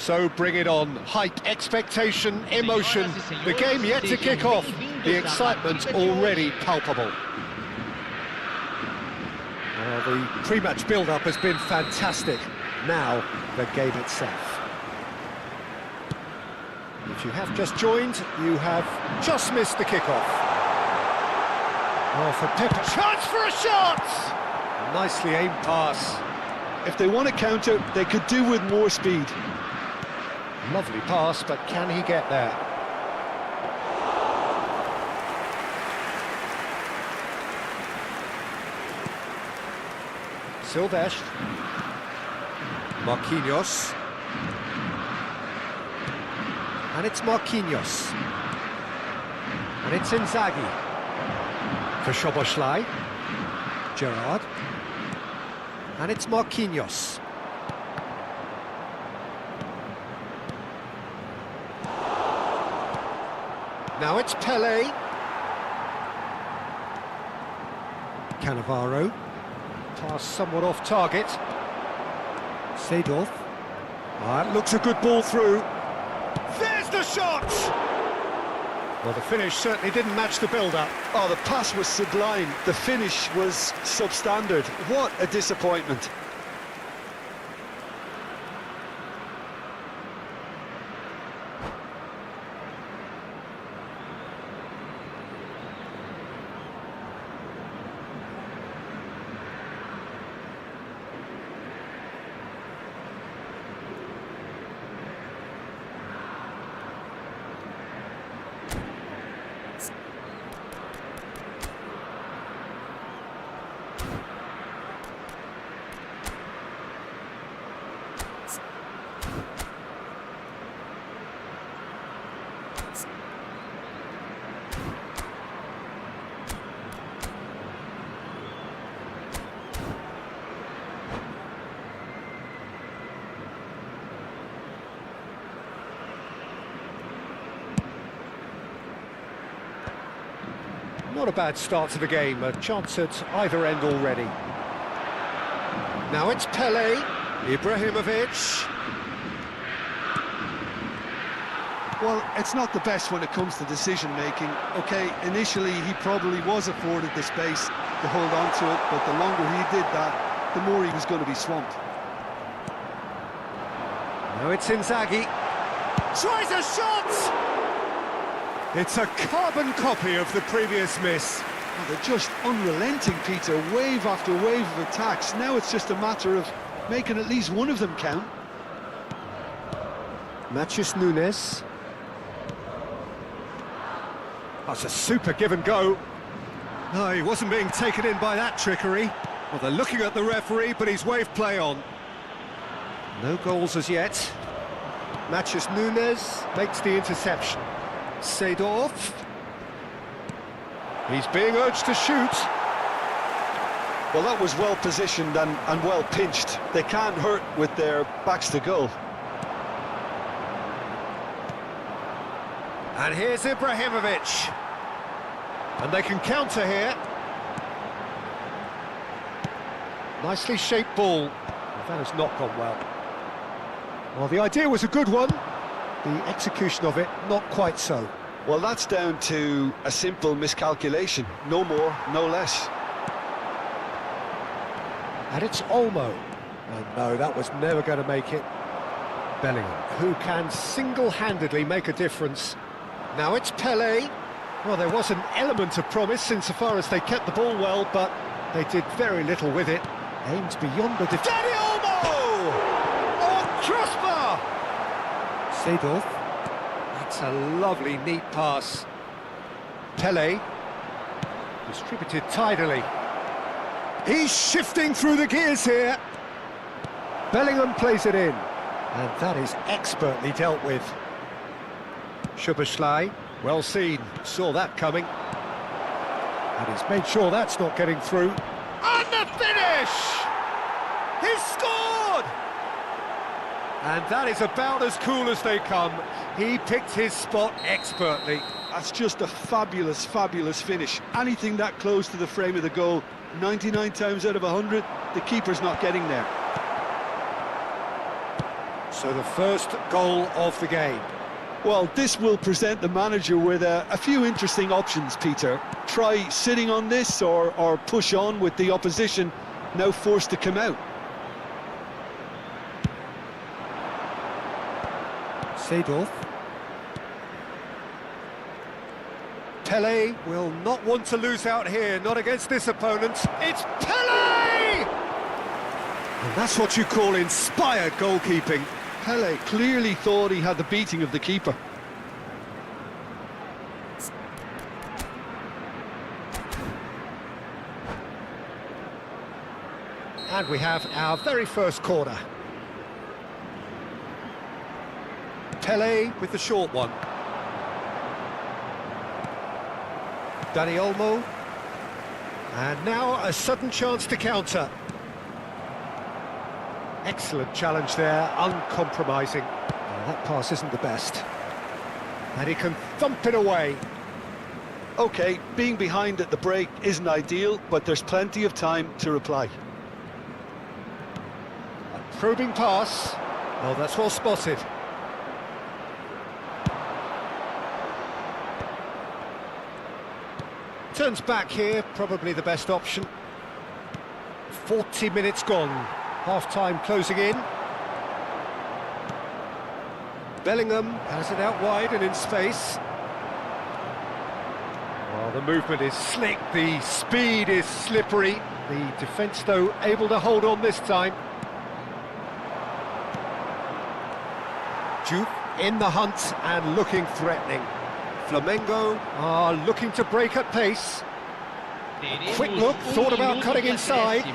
So bring it on. Hype, expectation, emotion. The game yet to kick off. The excitement already palpable. Well, the pre-match build-up has been fantastic. Now, the game itself. If you have just joined, you have just missed the kick-off. Oh, for Pepper. Chance for a shot! Nicely aimed pass. If they want to counter, they could do with more speed. Lovely pass, but can he get there? Silvestre. Marquinhos. And it's Marquinhos. And it's Inzaghi. For Szoboszlai. Gerrard. And it's Marquinhos. Now it's Pelé. Cannavaro. Pass somewhat off target. Seedorf. That looks a good ball through. There's the shot! Well, the finish certainly didn't match the build-up. Oh, the pass was sublime. The finish was substandard. What a disappointment. Not a bad start to the game, a chance at either end already. Now it's Pelé, Ibrahimovic. Well, it's not the best when it comes to decision-making. OK, initially he probably was afforded the space to hold on to it, but the longer he did that, the more he was going to be swamped. Now it's Inzaghi. Tries a shot! It's a carbon copy of the previous miss. Oh, they're just unrelenting, Peter, wave after wave of attacks. Now it's just a matter of making at least one of them count. Matheus Nunes. That's a super give and go. No, he wasn't being taken in by that trickery. Well, they're looking at the referee, but he's waved play on. No goals as yet. Matheus Nunes makes the interception. Seedorf. He's being urged to shoot. Well, that was well positioned and well pinched. They can't hurt with their backs to goal. And here's Ibrahimovic. And they can counter here. Nicely shaped ball. Well, that has not gone well. Well, the idea was a good one. The execution of it, not quite so. Well, that's down to a simple miscalculation. No more, no less. And it's Olmo. And no, that was never going to make it. Bellingham, who can single-handedly make a difference. Now it's Pelé. Well, there was an element of promise insofar as they kept the ball well, but they did very little with it. Aimed beyond the defence. Danny Olmo! On crossbar! Seedorf. That's a lovely, neat pass. Pelé. Distributed tidily. He's shifting through the gears here. Bellingham plays it in. And that is expertly dealt with. Szoboszlai, well seen, saw that coming. And he's made sure that's not getting through. And the finish! He's scored! And that is about as cool as they come. He picked his spot expertly. That's just a fabulous, fabulous finish. Anything that close to the frame of the goal, 99 times out of 100, the keeper's not getting there. So the first goal of the game. Well, this will present the manager with a few interesting options, Peter. Try sitting on this or push on with the opposition now forced to come out. Seedorf. Pele will not want to lose out here, not against this opponent. It's Pele! And that's what you call inspired goalkeeping. Pele clearly thought he had the beating of the keeper. And we have our very first corner. Pele with the short one. Dani Olmo. And now a sudden chance to counter. Excellent challenge there, uncompromising. Oh, that pass isn't the best. And he can thump it away. OK, being behind at the break isn't ideal, but there's plenty of time to reply. A probing pass. Oh, that's well spotted. Turns back here, probably the best option. 40 minutes gone. Half-time closing in. Bellingham has it out wide and in space. Well, the movement is slick, the speed is slippery. The defence, though, able to hold on this time. Juve in the hunt and looking threatening. Flamengo are looking to break at pace. Quick look, thought about cutting inside.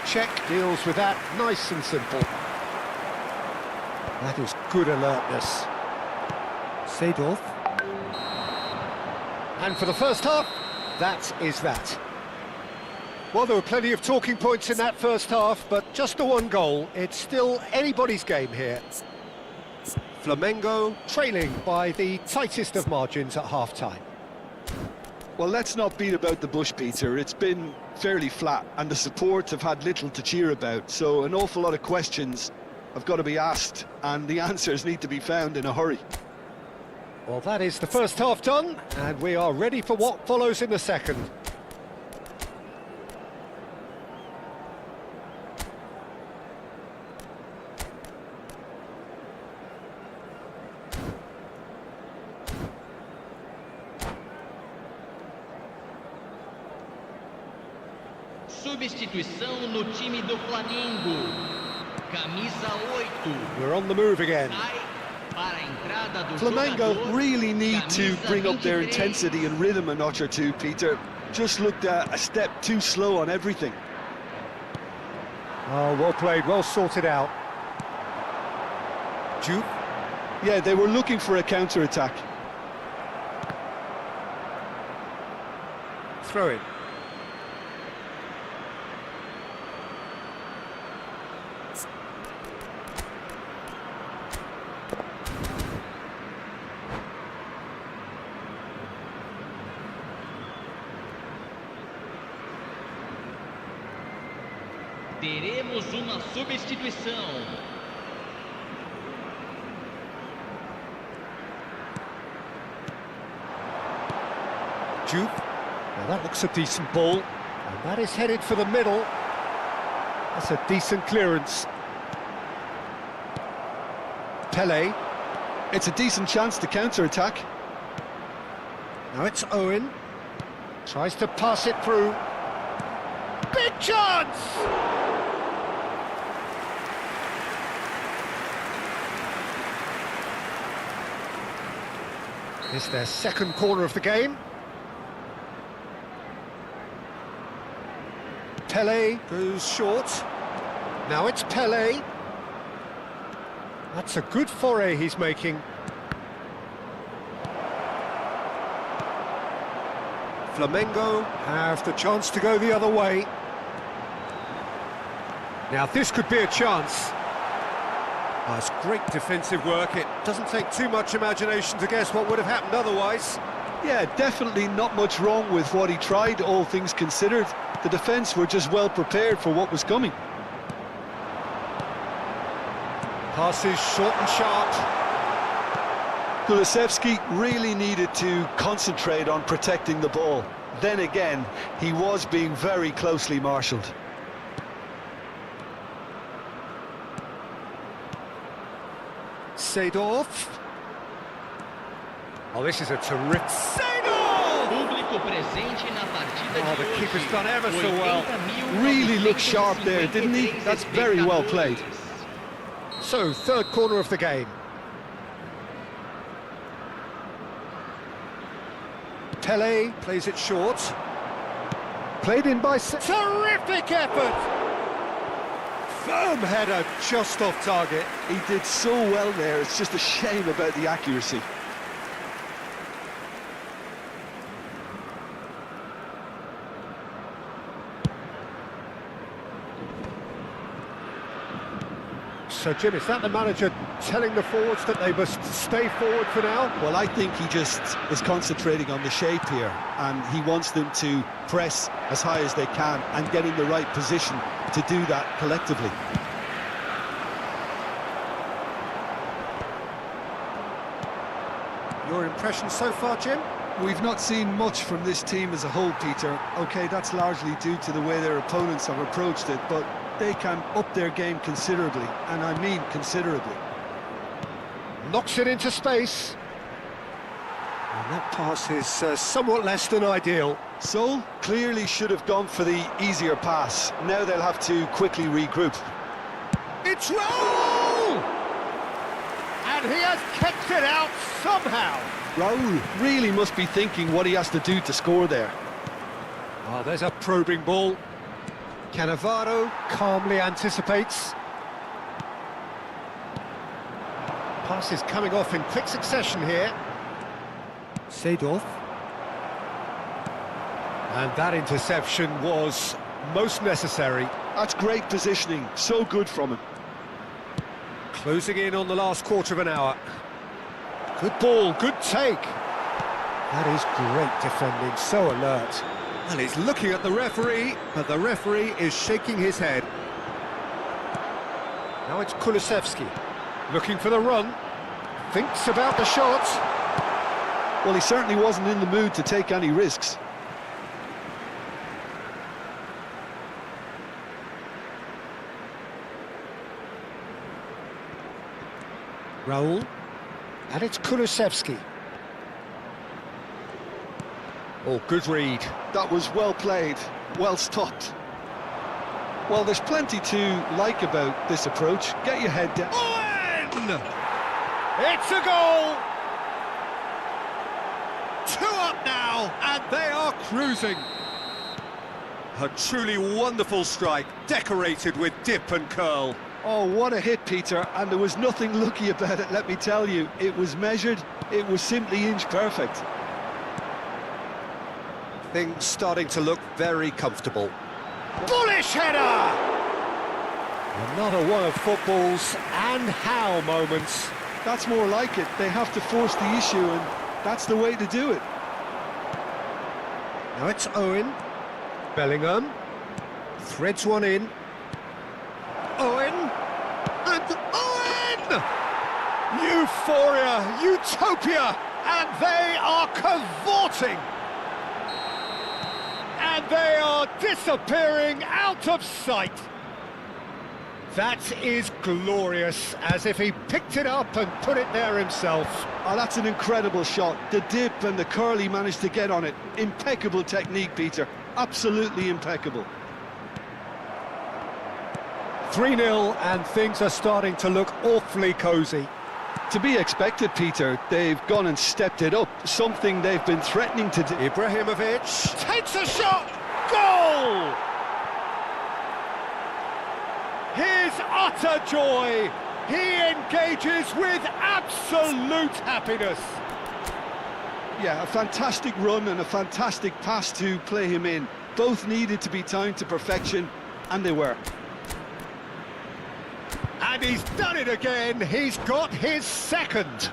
Check deals with that, nice and simple. That is good alertness. Seedorf. And for the first half, that is that. Well, there were plenty of talking points in that first half, but just the one goal. It's still anybody's game here. Flamengo trailing by the tightest of margins at half-time. Well, let's not beat about the bush, Peter. It's been fairly flat, and the support have had little to cheer about, so an awful lot of questions have got to be asked, and the answers need to be found in a hurry. Well, that is the first half done, and we are ready for what follows in the second. Substituição no time do Flamengo. Camisa 8. We're on the move again. Para a entrada do Flamengo jogador, really need to camisa bring up their 23. intensity and rhythm a notch or two, Peter. Just looked a step too slow on everything. Oh, well played, well sorted out. Juve. Yeah, they were looking for a counter-attack. Throw it. Teremos uma substituição. Juve. Now that looks a decent ball, and that is headed for the middle. That's a decent clearance. Pele. It's a decent chance to counter-attack. Now it's Owen. Tries to pass it through. Big chance! It's their second corner of the game. Pele goes short. Now it's Pele. That's a good foray he's making. Flamengo have the chance to go the other way. Now this could be a chance. Oh, it's great defensive work. It doesn't take too much imagination to guess what would have happened otherwise. Yeah, definitely not much wrong with what he tried, all things considered. The defence were just well prepared for what was coming. Passes short and sharp. Kulusevski really needed to concentrate on protecting the ball. Then again, he was being very closely marshalled. Seedorf. Oh, this is a terrific... Seedorf! Público presente na partida Oh, de the hoje. keeper's done ever so well. Really looked sharp there, didn't he? That's very well played. So, third corner of the game. Pele plays it short. Played in by... Terrific effort! Firm header, just off target. He did so well there, it's just a shame about the accuracy. So, Jim, is that the manager telling the forwards that they must stay forward for now? Well, I think he just is concentrating on the shape here, and he wants them to press as high as they can and get in the right position to do that collectively. Your impression so far, Jim? We've not seen much from this team as a whole, Peter. OK, that's largely due to the way their opponents have approached it, but they can up their game considerably, and I mean considerably. Knocks it into space. And that pass is somewhat less than ideal. Seoul clearly should have gone for the easier pass. Now they'll have to quickly regroup. It's Raul! And he has kicked it out somehow. Raul really must be thinking what he has to do to score there. Oh, there's a probing ball. Cannavaro calmly anticipates. Pass is coming off in quick succession here. Seedorf. And that interception was most necessary. That's great positioning, so good from him. Closing in on the last quarter of an hour. Good ball, good take. That is great defending, so alert. And he's looking at the referee, but the referee is shaking his head. Now it's Kulusevski, looking for the run, thinks about the shot. Well, he certainly wasn't in the mood to take any risks. Raul, and it's Kulusevski. Oh, good read. That was well played, well stopped. Well, there's plenty to like about this approach. Get your head down. Owen! It's a goal! 2 up now, and they are cruising. A truly wonderful strike, decorated with dip and curl. Oh, what a hit, Peter, and there was nothing lucky about it, let me tell you. It was measured, it was simply inch perfect. Things starting to look very comfortable. Bullish header! Another one of football's and how moments. That's more like it. They have to force the issue, and that's the way to do it. Now it's Owen. Bellingham. Threads one in. Owen. And Owen! Euphoria, utopia, and they are cavorting. And they are disappearing out of sight. That is glorious, as if he picked it up and put it there himself. Oh, that's an incredible shot. The dip and the curl he managed to get on it. Impeccable technique, Peter. Absolutely impeccable. 3-0, and things are starting to look awfully cosy. To be expected, Peter. They've gone and stepped it up. Something they've been threatening to do. Ibrahimovic takes a shot. Goal! His utter joy. He engages with absolute happiness. Yeah, a fantastic run and a fantastic pass to play him in. Both needed to be timed to perfection, and they were. And he's done it again. He's got his second.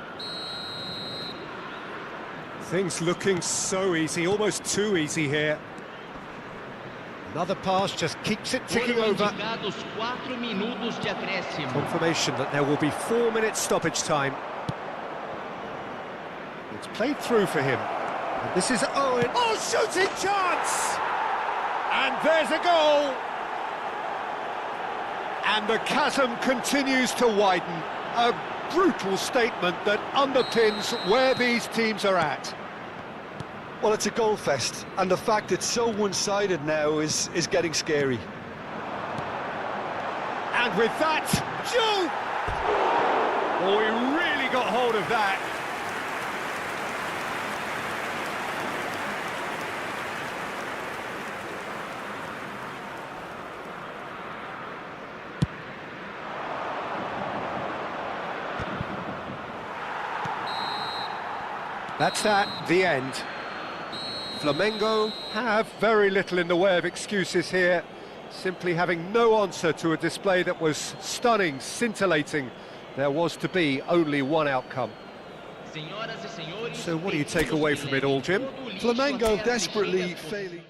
Things looking so easy, almost too easy here. Another pass just keeps it ticking Foram over. indicados 4 minutos de acréscimo. Confirmation that there will be 4 minutes stoppage time. It's played through for him. And this is Owen. Oh, shooting chance! And there's a goal! And the chasm continues to widen. A brutal statement that underpins where these teams are at. Well, it's a goal fest, and the fact it's so one-sided now is getting scary. And with that, Joe! Oh, he really got hold of that. That's that, the end. Flamengo have very little in the way of excuses here, simply having no answer to a display that was stunning, scintillating. There was to be only one outcome. So what do you take away from it all, Jim? Flamengo desperately failing.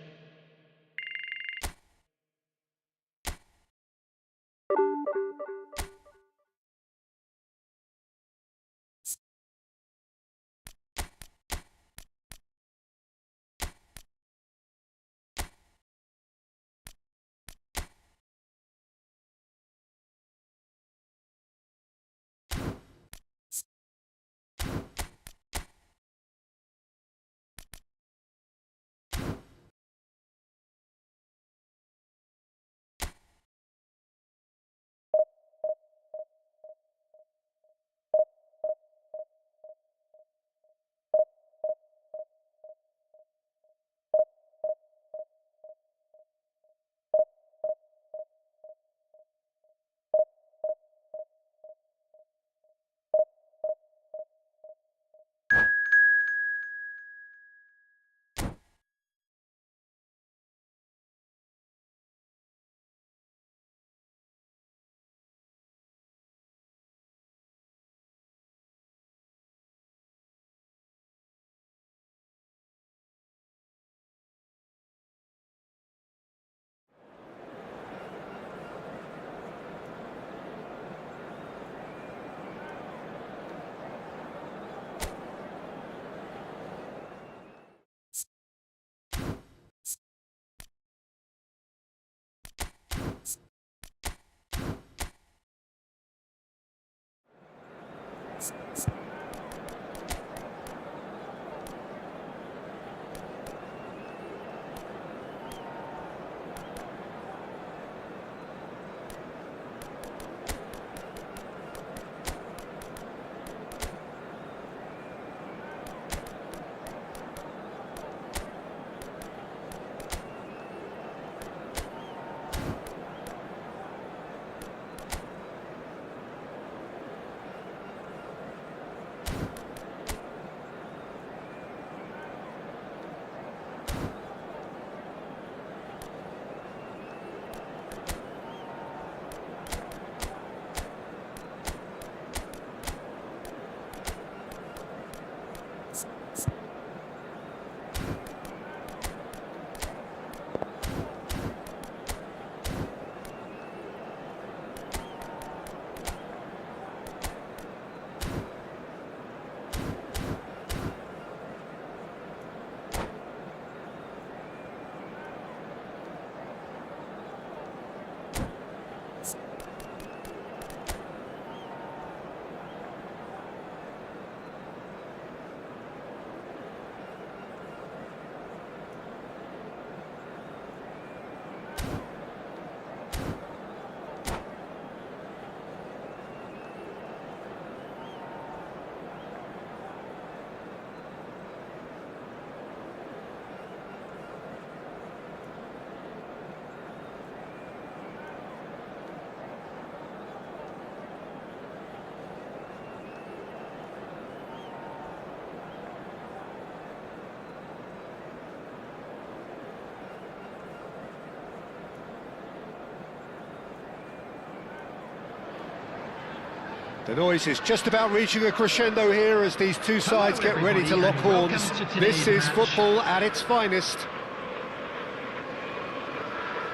The noise is just about reaching a crescendo here as these two sides get ready to lock horns. This is football at its finest.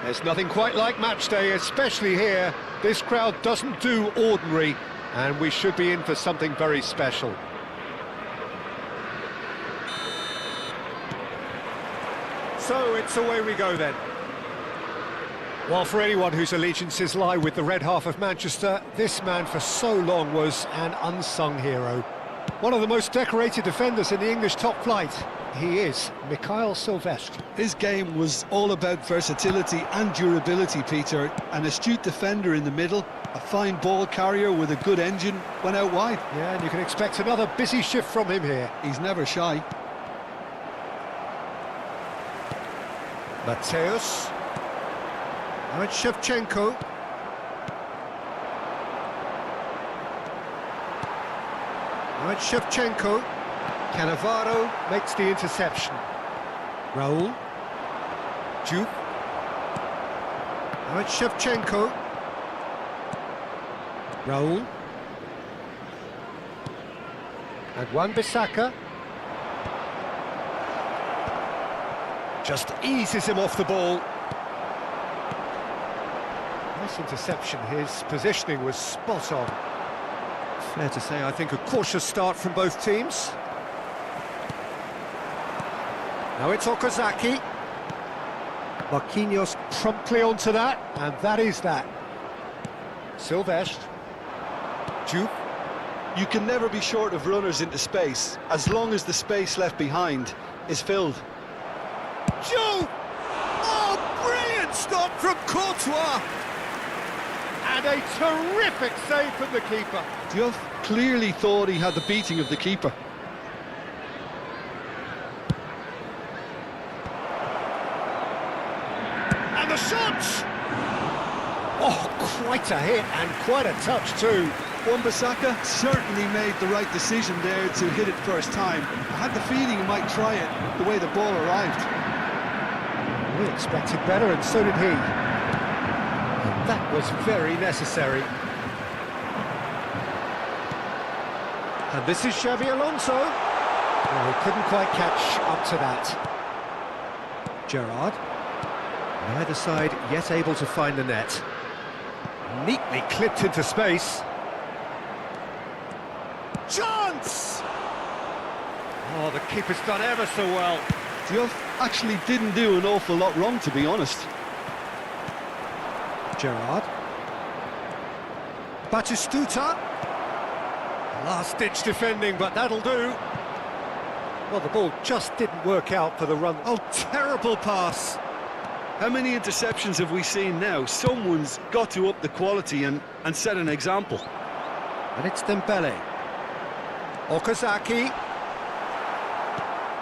There's nothing quite like match day, especially here. This crowd doesn't do ordinary, and we should be in for something very special. So it's away we go then. Well, for anyone whose allegiances lie with the red half of Manchester, this man for so long was an unsung hero. One of the most decorated defenders in the English top flight. He is Mikhail Silvestre. His game was all about versatility and durability, Peter. An astute defender in the middle, a fine ball carrier with a good engine, went out wide. Yeah, and you can expect another busy shift from him here. He's never shy. Mateus. Now it's Shevchenko. Now it's Shevchenko. Cannavaro makes the interception. Raul. Juke. Now it's Shevchenko. Raul. And Wan-Bissaka. Just eases him off the ball. Nice interception, his positioning was spot on. Fair to say, I think, a cautious start from both teams. Now it's Okazaki. Marquinhos promptly onto that, and that is that. Silvestre. Juke. You can never be short of runners into space, as long as the space left behind is filled. Juke! Oh, brilliant stop from Courtois! And a terrific save from the keeper. Diouf clearly thought he had the beating of the keeper. And the shots! Oh, quite a hit and quite a touch too. Wan-Bissaka certainly made the right decision there to hit it first time. I had the feeling he might try it the way the ball arrived. We expected better, and so did he. And that was very necessary. And this is Xabi Alonso. Well, he couldn't quite catch up to that. Gerrard. Neither side yet able to find the net. Neatly clipped into space. Chance! Oh, the keeper's done ever so well. Diouf actually didn't do an awful lot wrong, to be honest. Gerrard. Batistuta. Last-ditch defending, but that'll do. Well, the ball just didn't work out for the run. Oh, terrible pass. How many interceptions have we seen now? Someone's got to up the quality and set an example. And it's Dembele. Okazaki.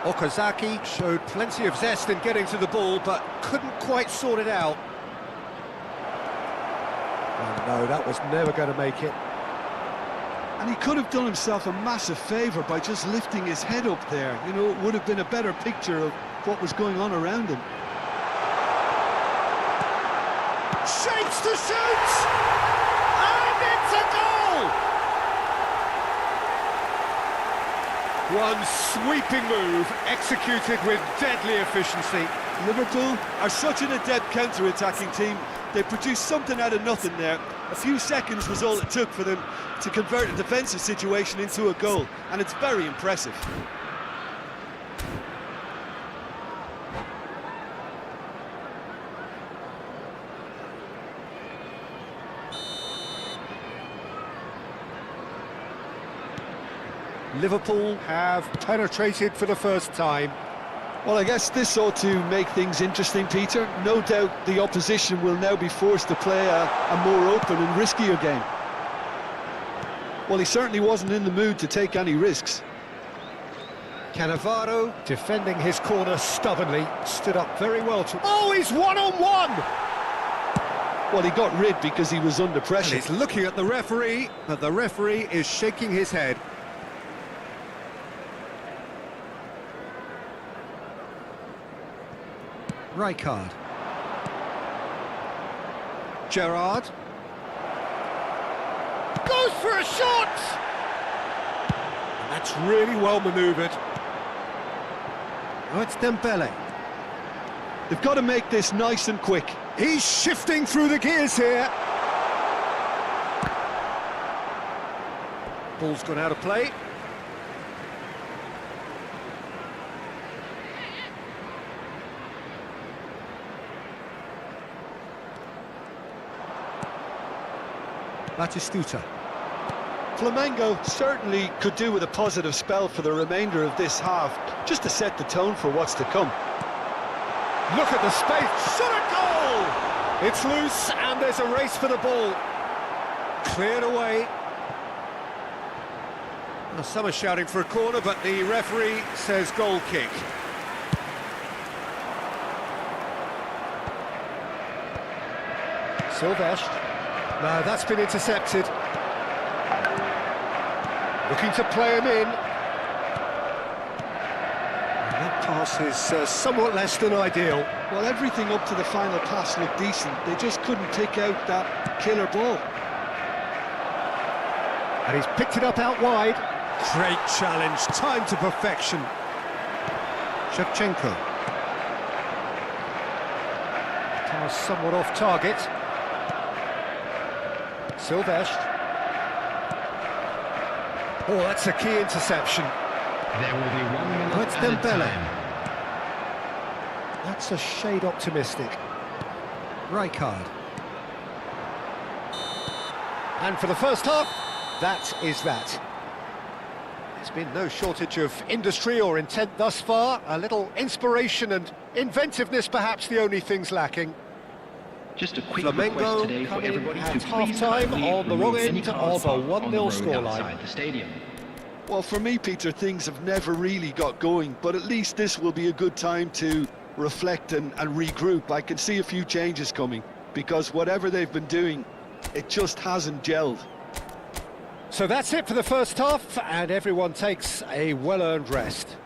Okazaki showed plenty of zest in getting to the ball, but couldn't quite sort it out. Oh no, that was never going to make it. And he could have done himself a massive favour by just lifting his head up there. You know, it would have been a better picture of what was going on around him. Shapes to shoot! And it's a goal! One sweeping move, executed with deadly efficiency. Liverpool are such an adept counter-attacking team. They produced something out of nothing there. A few seconds was all it took for them to convert a defensive situation into a goal, and it's very impressive. Liverpool have penetrated for the first time. Well, I guess this ought to make things interesting, Peter. No doubt the opposition will now be forced to play a more open and riskier game. Well, he certainly wasn't in the mood to take any risks. Cannavaro, defending his corner stubbornly, stood up very well to... Oh, he's one-on-one! Well, he got rid because he was under pressure. And he's looking at the referee, but the referee is shaking his head. Rijkaard. Gerrard. Goes for a shot! And that's really well manoeuvred. Oh, it's Dembele. They've got to make this nice and quick. He's shifting through the gears here. Ball's gone out of play. Batistuta. Flamengo certainly could do with a positive spell for the remainder of this half, just to set the tone for what's to come. Look at the space, shot a goal! It's loose and there's a race for the ball. Cleared away. Well, some are shouting for a corner, but the referee says goal kick. Silvestre. No, that's been intercepted. Looking to play him in. And that pass is somewhat less than ideal. Well, everything up to the final pass looked decent. They just couldn't pick out that killer ball. And he's picked it up out wide. Great challenge, time to perfection. Shevchenko. Pass somewhat off target. Silvestre. Oh, that's a key interception. There will be 1 minute That's added Dembele. time. That's a shade optimistic. Rijkaard. And for the first half, that is that. There's been no shortage of industry or intent thus far. A little inspiration and inventiveness, perhaps the only things lacking. Just a quick request today Flamengo for come in everybody at to please half-time kindly on the wrong remove any end cars of a parked on the 1-0 road scoreline. outside the stadium. Well, for me, Peter, things have never really got going, but at least this will be a good time to reflect and regroup. I can see a few changes coming, because whatever they've been doing, it just hasn't gelled. So that's it for the first half, and everyone takes a well-earned rest.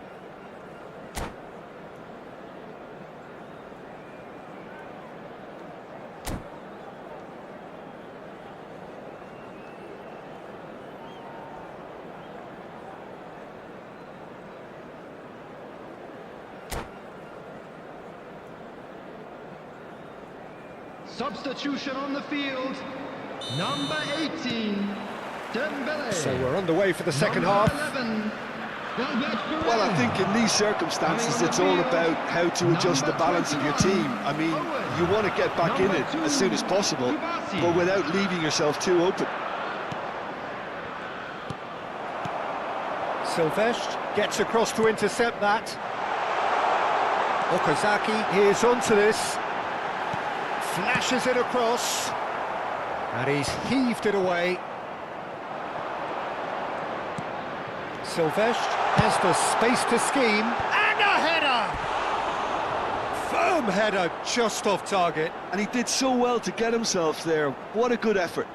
Substitution on the field. Number 18, Dembele. So we're underway for the second half. 11, Well, I think in these circumstances, it's all about how to adjust the balance of your team. I mean, you want to get back in it as soon as possible, but without leaving yourself too open. Silvestre gets across to intercept that. Okazaki is onto this. Flashes it across. And he's heaved it away. Silvestre has the space to scheme. And a header! Firm header just off target. And he did so well to get himself there. What a good effort.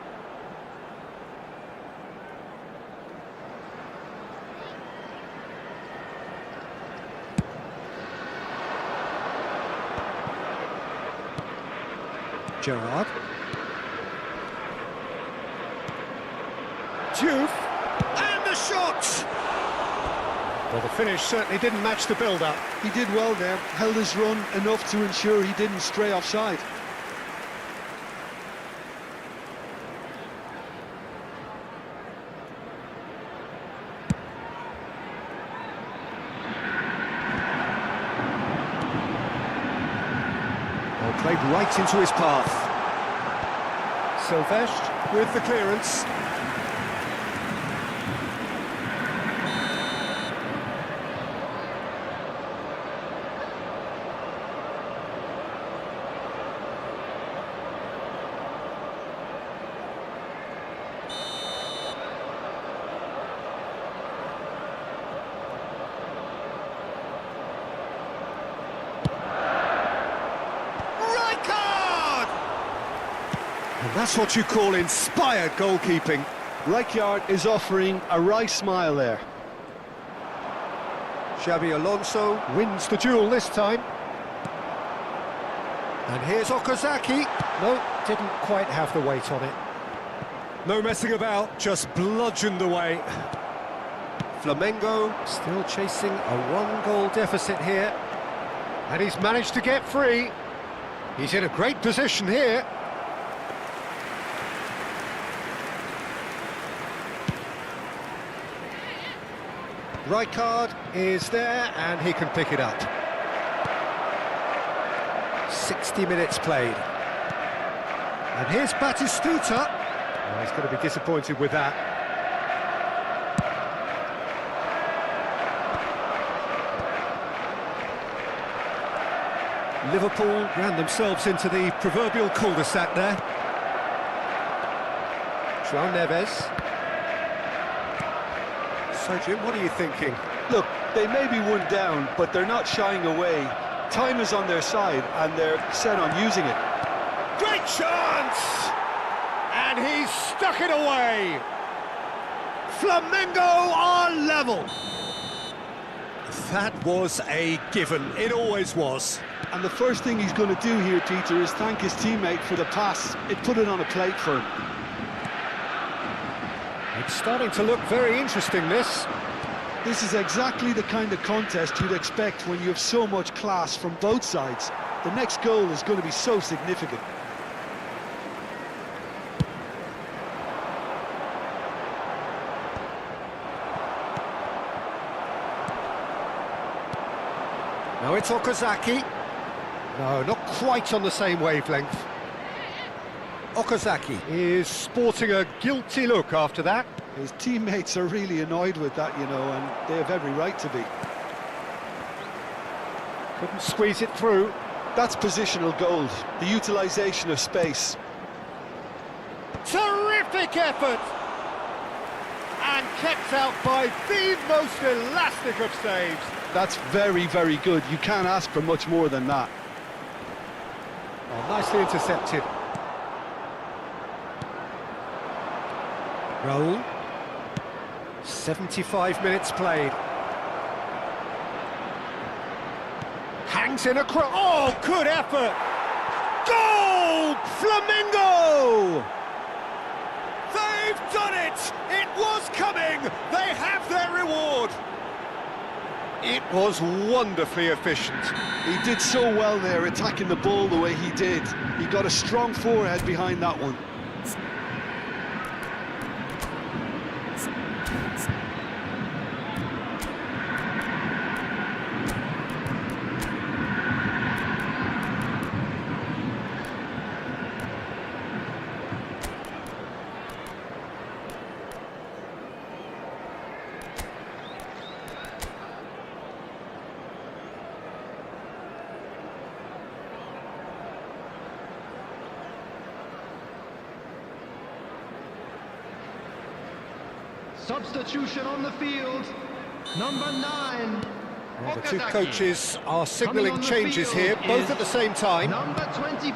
Gerrard. Diouf. And the shot! Well, the finish certainly didn't match the build-up. He did well there, held his run enough to ensure he didn't stray offside. Well, played right into his path. Silvestre with the clearance. And that's what you call inspired goalkeeping. Rijkaard is offering a right smile there. Xabi Alonso wins the duel this time. And here's Okazaki. No, didn't quite have the weight on it. No messing about, just bludgeoned away. Flamengo still chasing a 1-goal deficit here. And he's managed to get free. He's in a great position here. Rijkaard is there, and he can pick it up. 60 minutes played. And here's Batistuta. Oh, he's going to be disappointed with that. Liverpool ran themselves into the proverbial cul-de-sac there. João Neves. So, Jim, what are you thinking? Look, they may be one down, but they're not shying away. Time is on their side, and they're set on using it. Great chance! And he's stuck it away! Flamengo are level! That was a given, it always was. And the first thing he's going to do here, Peter, is thank his teammate for the pass. It put it on a plate for him. It's starting to look very interesting, this. This is exactly the kind of contest you'd expect when you have so much class from both sides. The next goal is going to be so significant. Now it's Okazaki. No, not quite on the same wavelength. Okazaki is sporting a guilty look after that. His teammates are really annoyed with that, you know, and they have every right to be. Couldn't squeeze it through. That's positional gold, the utilisation of space. Terrific effort! And kept out by the most elastic of saves. That's very, very good. You can't ask for much more than that. Oh, nicely intercepted. Raul. 75 minutes played. Hangs in a cross. Oh, good effort! Goal! Flamengo! They've done it! It was coming! They have their reward! It was wonderfully efficient. He did so well there, attacking the ball the way he did. He got a strong forehead behind that one. Substitution on the field, number 9. Well, the two Okazaki. coaches are signalling Coming on the changes field here, both is at the same time. Number 24.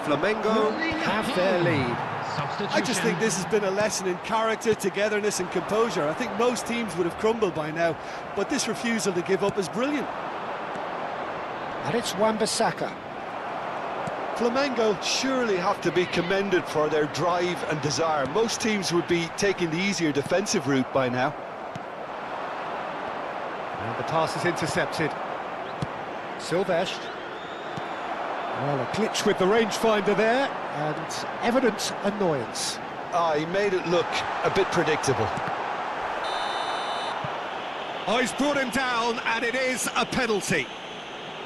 Flamengo have their lead. Substitution. I just think this has been a lesson in character, togetherness and composure. I think most teams would have crumbled by now, but this refusal to give up is brilliant. And it's Wan-Bissaka. Flamengo surely have to be commended for their drive and desire. Most teams would be taking the easier defensive route by now. And the pass is intercepted. Silvestre. Well, a glitch with the rangefinder there, and evident annoyance. He made it look a bit predictable. Oh, he's brought him down, and it is a penalty.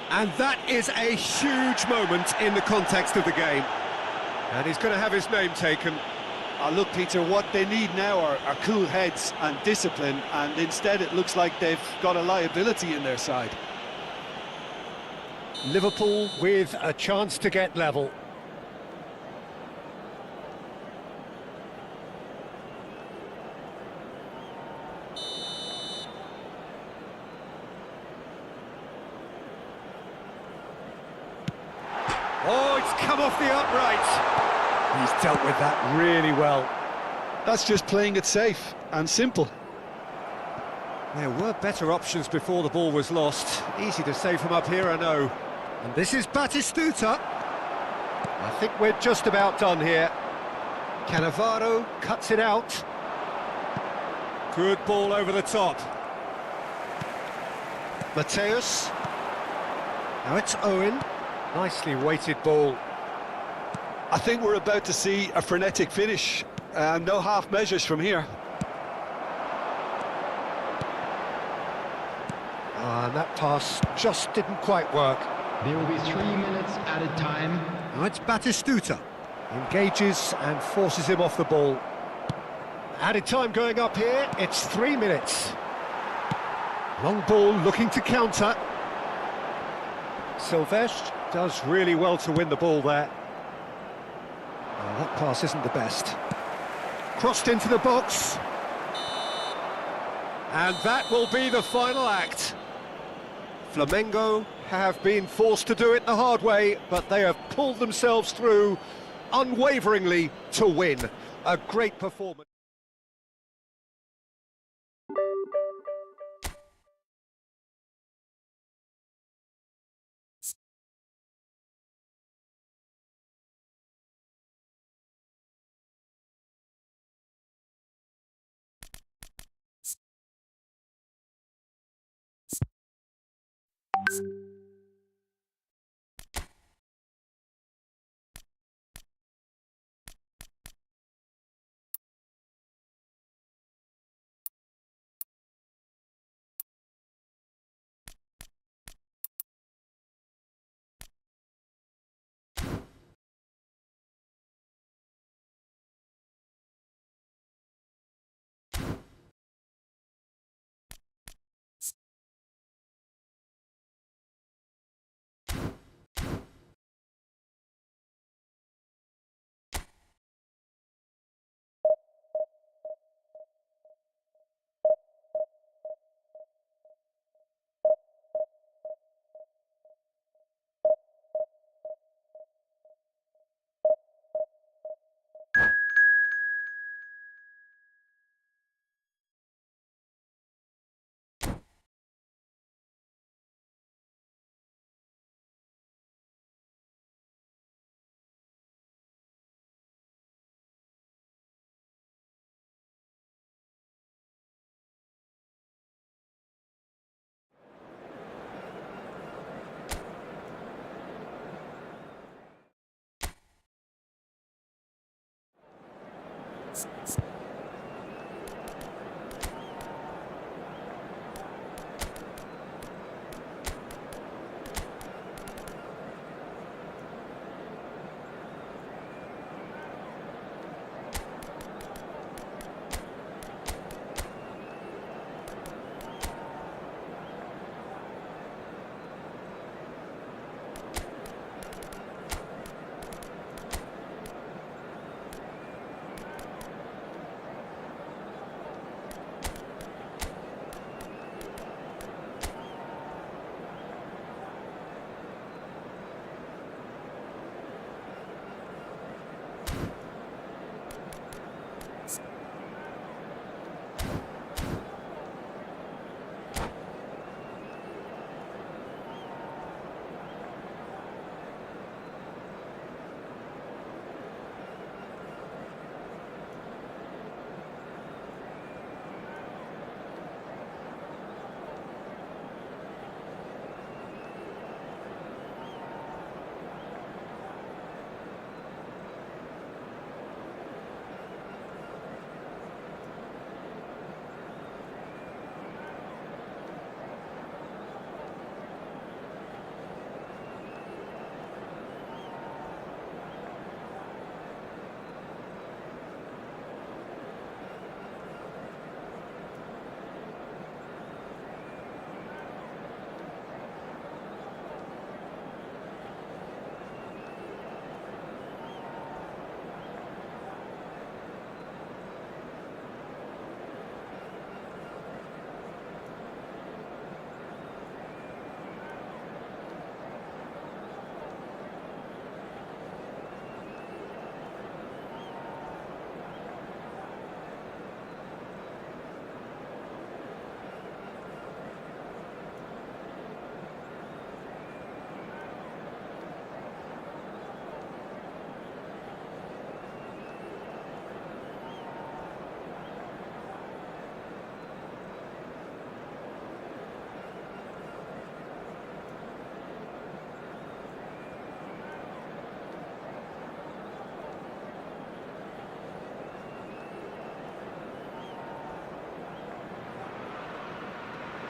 And that is a huge moment in the context of the game. And he's going to have his name taken. Look, Peter, what they need now are cool heads and discipline, and instead it looks like they've got a liability in their side. Liverpool with a chance to get level. Oh, it's come off the upright. He's dealt with that really well. That's just playing it safe and simple. There were better options before the ball was lost. Easy to save from up here, I know. And this is Batistuta. I think we're just about done here. Cannavaro cuts it out. Good ball over the top. Mateus. Now it's Owen. Nicely weighted ball. I think we're about to see a frenetic finish. No half measures from here. And that pass just didn't quite work. There will be 3 minutes added time. Now it's Batistuta. Engages and forces him off the ball. Added time going up here, it's 3 minutes. Long ball looking to counter. Silvestre does really well to win the ball there. Oh, that pass isn't the best. Crossed into the box. And that will be the final act. Flamengo have been forced to do it the hard way, but they have pulled themselves through unwaveringly to win. A great performance.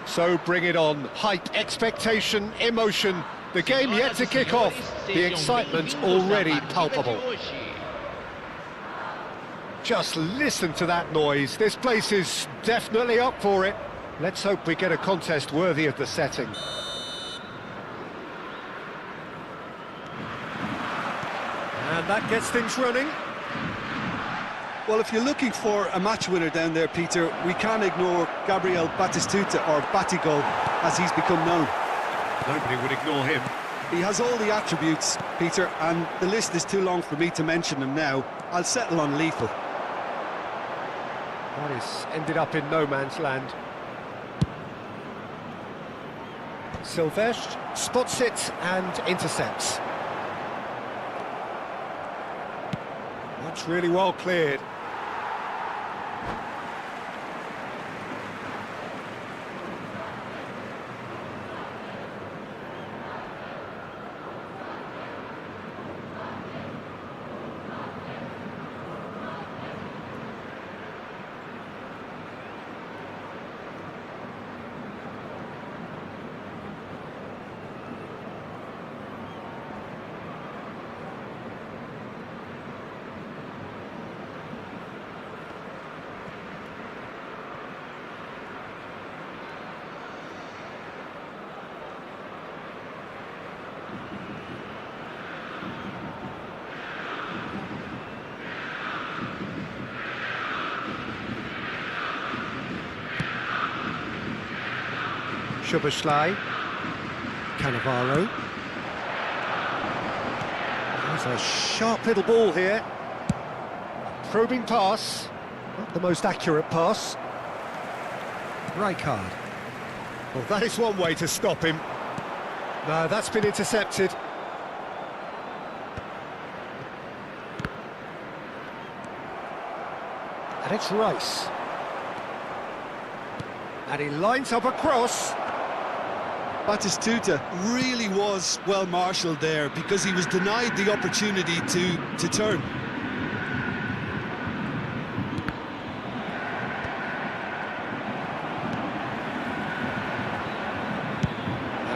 So bring it on. Hype, expectation, emotion. The game yet to kick off. The excitement already palpable. Just listen to that noise. This place is definitely up for it. Let's hope we get a contest worthy of the setting. And that gets things running. Well, if you're looking for a match winner down there, Peter, we can't ignore Gabriel Batistuta, or Batigol, as he's become known. Nobody would ignore him. He has all the attributes, Peter, and the list is too long for me to mention them now. I'll settle on lethal. That is ended up in no man's land. Silvestre spots it and intercepts. That's really well cleared. Szoboszlai, Cannavaro. There's a sharp little ball here. Probing pass, not the most accurate pass. Rijkaard. Well, that is one way to stop him. No, that's been intercepted. And it's Rice. And he lines up a cross. Batistuta really was well marshalled there because he was denied the opportunity to turn.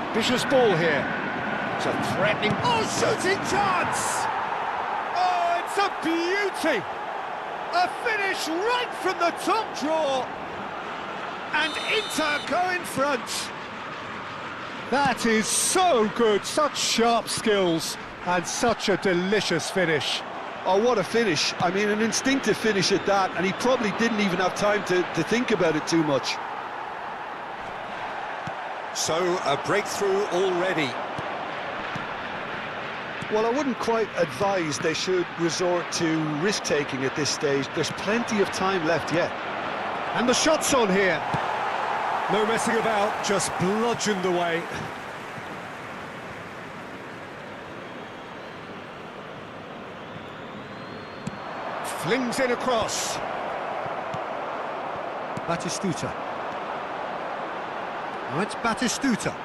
Ambitious ball here. It's a threatening... Oh, shooting chance! Oh, it's a beauty! A finish right from the top draw! And Inter go in front. That is so good, such sharp skills and such a delicious finish. Oh, what a finish. I mean, an instinctive finish at that, and he probably didn't even have time to think about it too much. So, a breakthrough already. Well, I wouldn't quite advise they should resort to risk-taking at this stage. There's plenty of time left yet. And the shot's on here. No messing about, just bludgeoned away. Flings in across. Batistuta. Oh, it's Batistuta.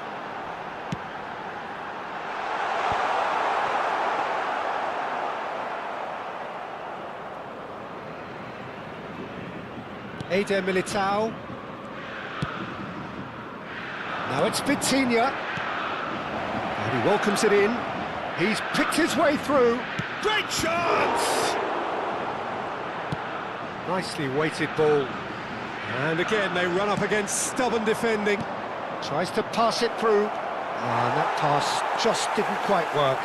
Eder Militao. Now it's Vitinha. And he welcomes it in. He's picked his way through. Great chance! Nicely weighted ball. And again, they run up against stubborn defending. Tries to pass it through. And that pass just didn't quite work.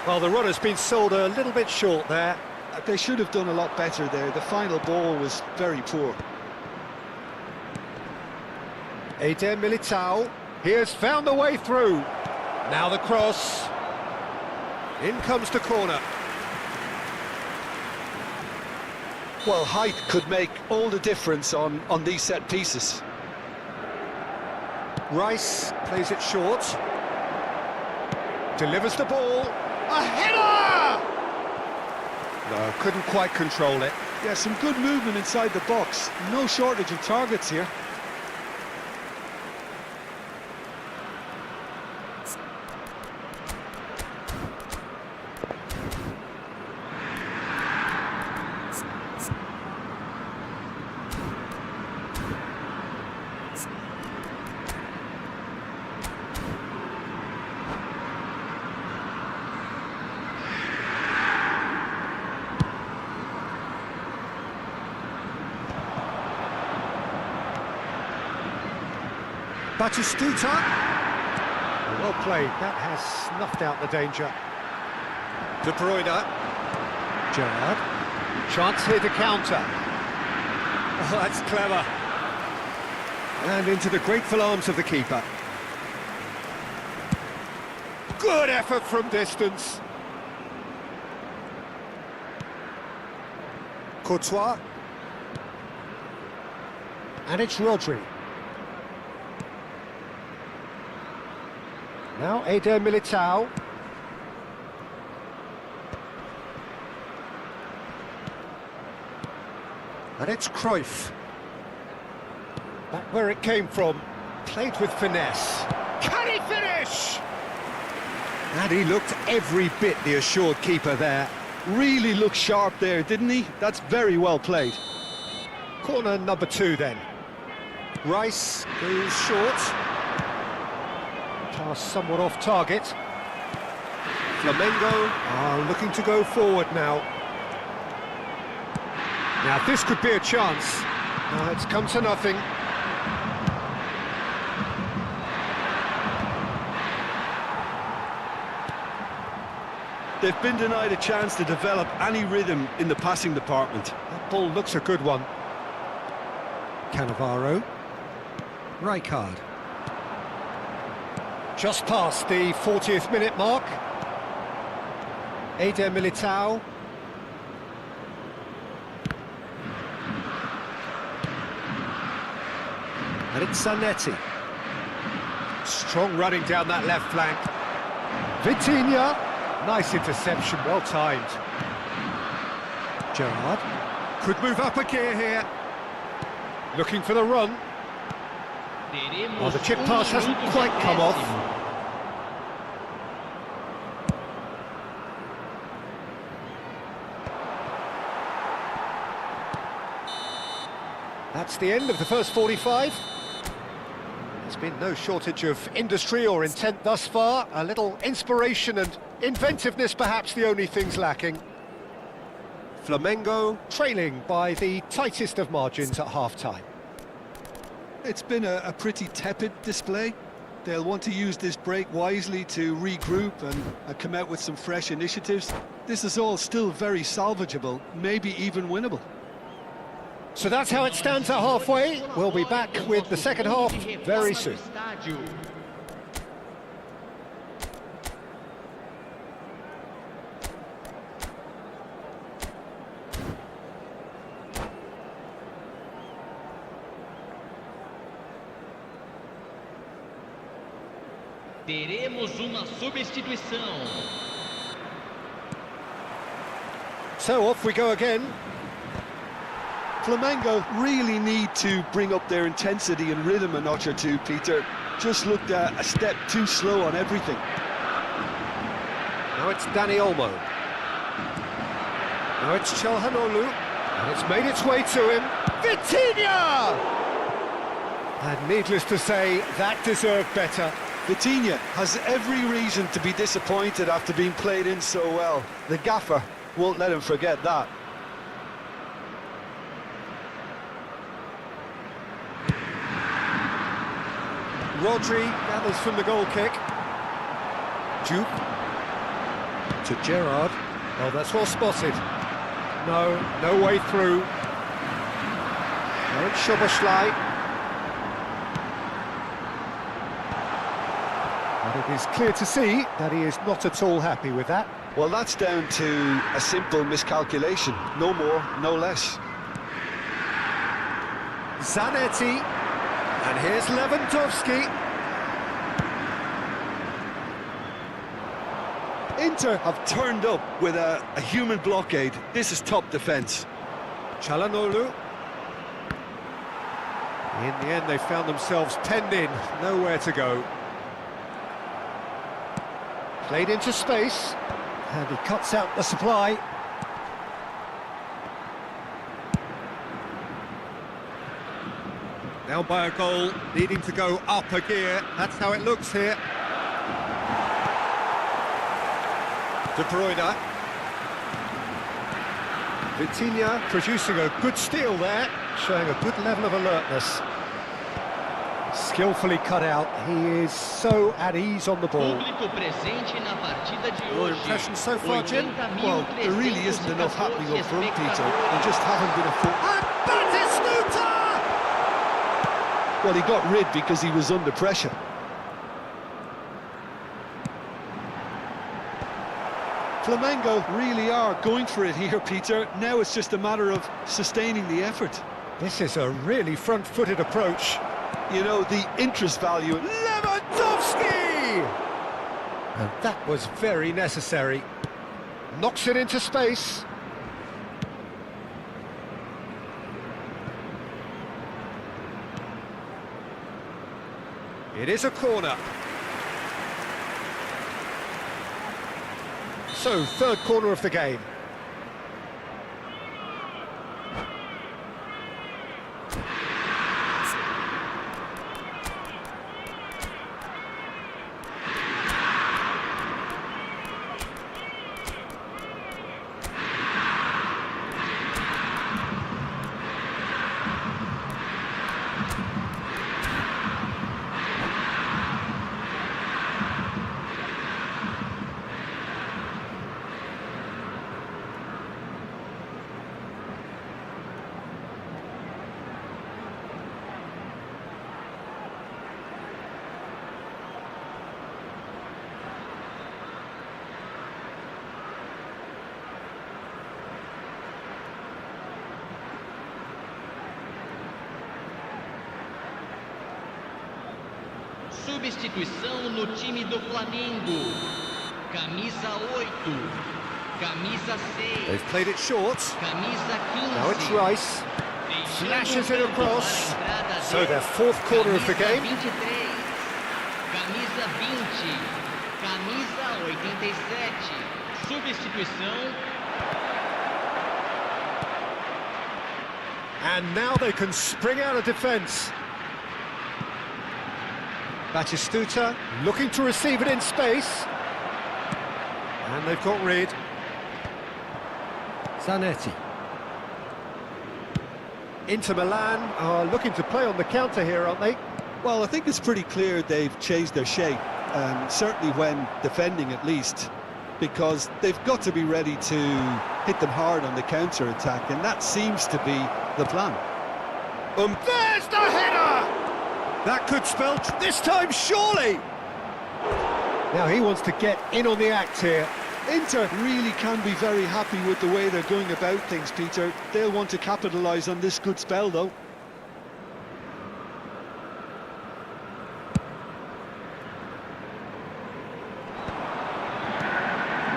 Well, the runner's been sold a little bit short there. They should have done a lot better there. The final ball was very poor. Eder Militao, he has found the way through. Now the cross. In comes the corner. Well, height could make all the difference on these set pieces. Rice plays it short. Delivers the ball. A header! No, couldn't quite control it. Yeah, some good movement inside the box. No shortage of targets here. Batistuta. Well played, that has snuffed out the danger. De Bruyne. Gerrard. Chance here to counter. Oh, that's clever. And into the grateful arms of the keeper. Good effort from distance. Courtois. And it's Rodri. Now Eder Militao. And it's Cruyff. Back where it came from. Played with finesse. Can he finish? And he looked every bit the assured keeper there. Really looked sharp there, didn't he? That's very well played. Corner number 2 then. Rice goes short. Pass somewhat off target. Flamengo are looking to go forward now. Now this could be a chance. It's come to nothing. They've been denied a chance to develop any rhythm in the passing department. That ball looks a good one. Cannavaro. Rijkaard. Just past the 40th minute mark. Eder Militao. And it's Zanetti. Strong running down that left flank. Vitinha. Nice interception, well timed. Gerrard. Could move up a gear here. Looking for the run. Oh, the chip pass hasn't quite come off. That's the end of the first 45. There's been no shortage of industry or intent thus far. A little inspiration and inventiveness perhaps the only things lacking. Flamengo trailing by the tightest of margins at half-time. It's been a pretty tepid display. They'll want to use this break wisely to regroup and come out with some fresh initiatives. This is all still very salvageable, maybe even winnable. So that's how it stands at halfway. We'll be back with the second half very soon. Teremos uma substituição. So off we go again. Flamengo really need to bring up their intensity and rhythm a notch or two, Peter. Just looked a step too slow on everything. Now it's Dani Olmo. Now it's Çalhanoğlu. And it's made its way to him. Vitinha! And needless to say, that deserved better. Vitinha has every reason to be disappointed after being played in so well. The gaffer won't let him forget that. Rodri gathers from the goal kick. Duke to Gerrard. Oh, that's well spotted. No way through. Now it's Szoboszlai. And it is clear to see that he is not at all happy with that. Well, that's down to a simple miscalculation. No more, no less. Zanetti. And here's Lewandowski. Inter have turned up with a human blockade. This is top defence. Çalhanoğlu. In the end, they found themselves penned in, nowhere to go. Played into space, and he cuts out the supply. Down by a goal, needing to go up a gear. That's how it looks here. De Bruyne. Vitinha producing a good steal there, showing a good level of alertness. Skillfully cut out. He is so at ease on the ball. Público presente na partida de Your hoje. impression so far, Jim? Well, there really isn't enough happening up front, Peter. There just haven't been a full... And Batistuta! Well, he got rid because he was under pressure. Flamengo really are going for it here, Peter. Now it's just a matter of sustaining the effort. This is a really front-footed approach. You know, the interest value... Lewandowski! And that was very necessary. Knocks it into space. It is a corner. So, third corner of the game. Substituição no time do Flamengo. Camisa 8. Camisa 6. They've played it short. Camisa 15. Now it's Rice. Flashes it across. So their fourth corner of the game. Camisa 23. Camisa 20. Camisa 87. Substituição. And now they can spring out of defence. Batistuta looking to receive it in space. And they've got rid. Zanetti. Inter Milan are looking to play on the counter here, aren't they? Well, I think it's pretty clear they've changed their shape, certainly when defending at least, because they've got to be ready to hit them hard on the counter-attack, and that seems to be the plan. There's the header! That could spell this time, surely! Now he wants to get in on the act here. Inter really can be very happy with the way they're going about things, Peter. They'll want to capitalise on this good spell, though.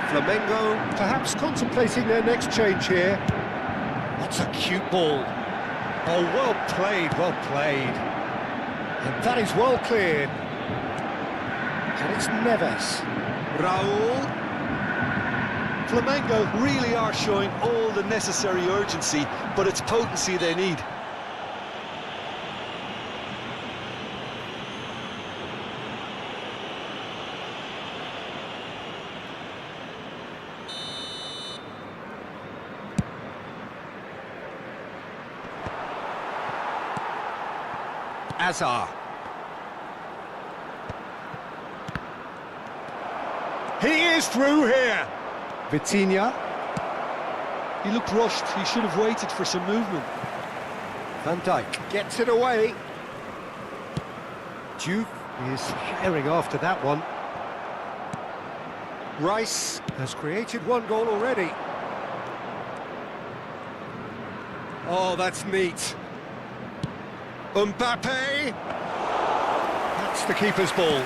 Flamengo perhaps contemplating their next change here. That's a cute ball. Oh, well played, well played. And that is well cleared. And it's Neves. Raul. Flamengo really are showing all the necessary urgency, but it's potency they need. Azar. He is through here. Vitinha. He looked rushed. He should have waited for some movement. Van Dijk gets it away. Duke is herring after that one. Rice has created one goal already. Oh, that's neat. Mbappe. That's the keeper's ball.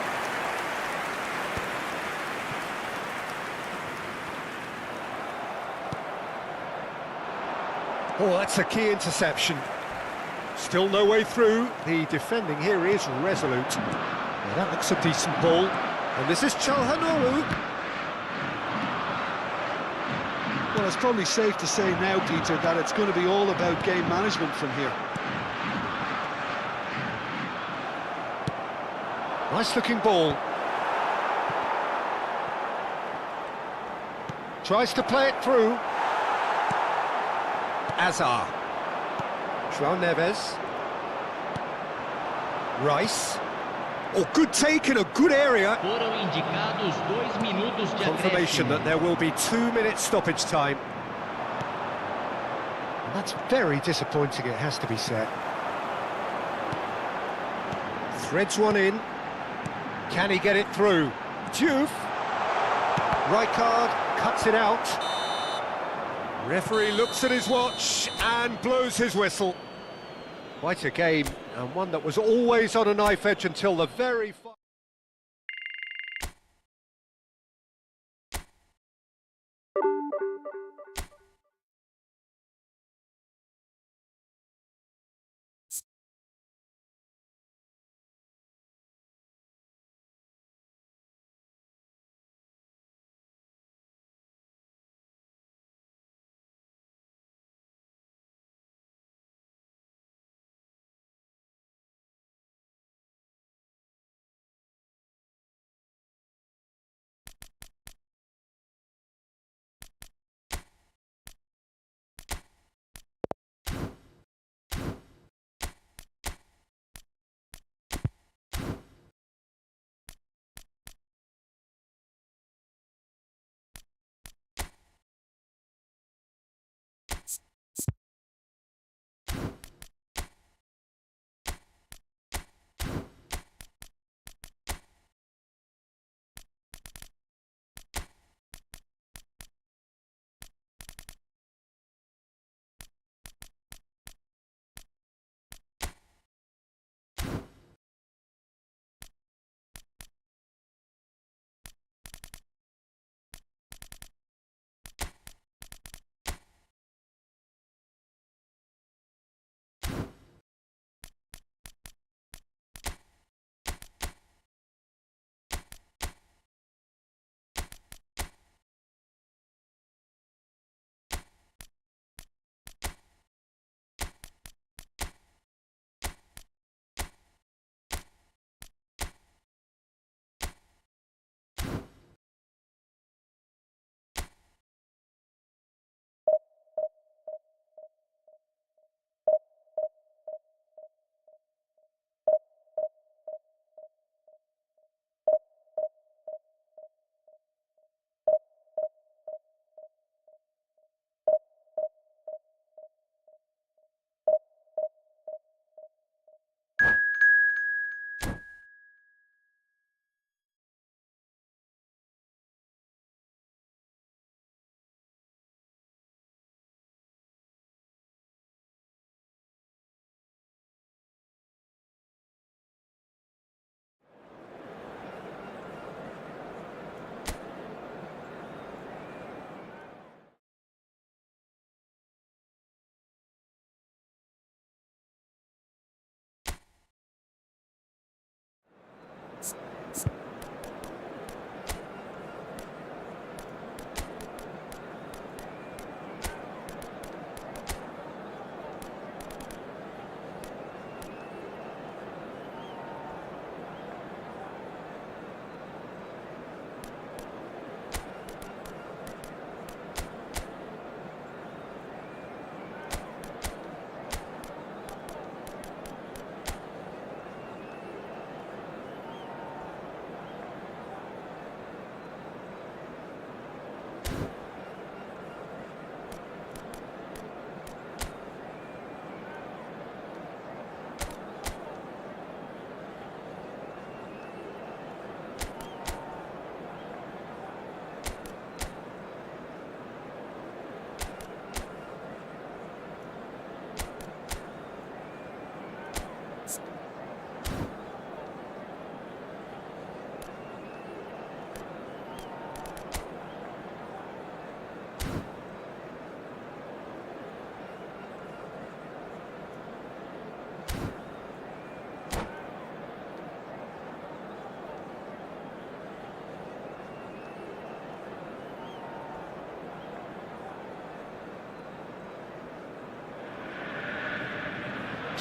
Oh, that's a key interception. Still no way through. The defending here is resolute. Well, that looks a decent ball. And this is Çalhanoğlu. Well, it's probably safe to say now, Peter, that it's going to be all about game management from here. Nice looking ball. Tries to play it through. Azar. João Neves. Rice. Oh, good take in a good area. Foram indicados 2 minutos de Confirmation acréscimo. that there will be 2 minutes stoppage time. And that's very disappointing, it has to be said. Threads one in. Can he get it through? Diouf. Rijkaard cuts it out. Referee looks at his watch and blows his whistle. Quite a game, and one that was always on a knife edge until the very final.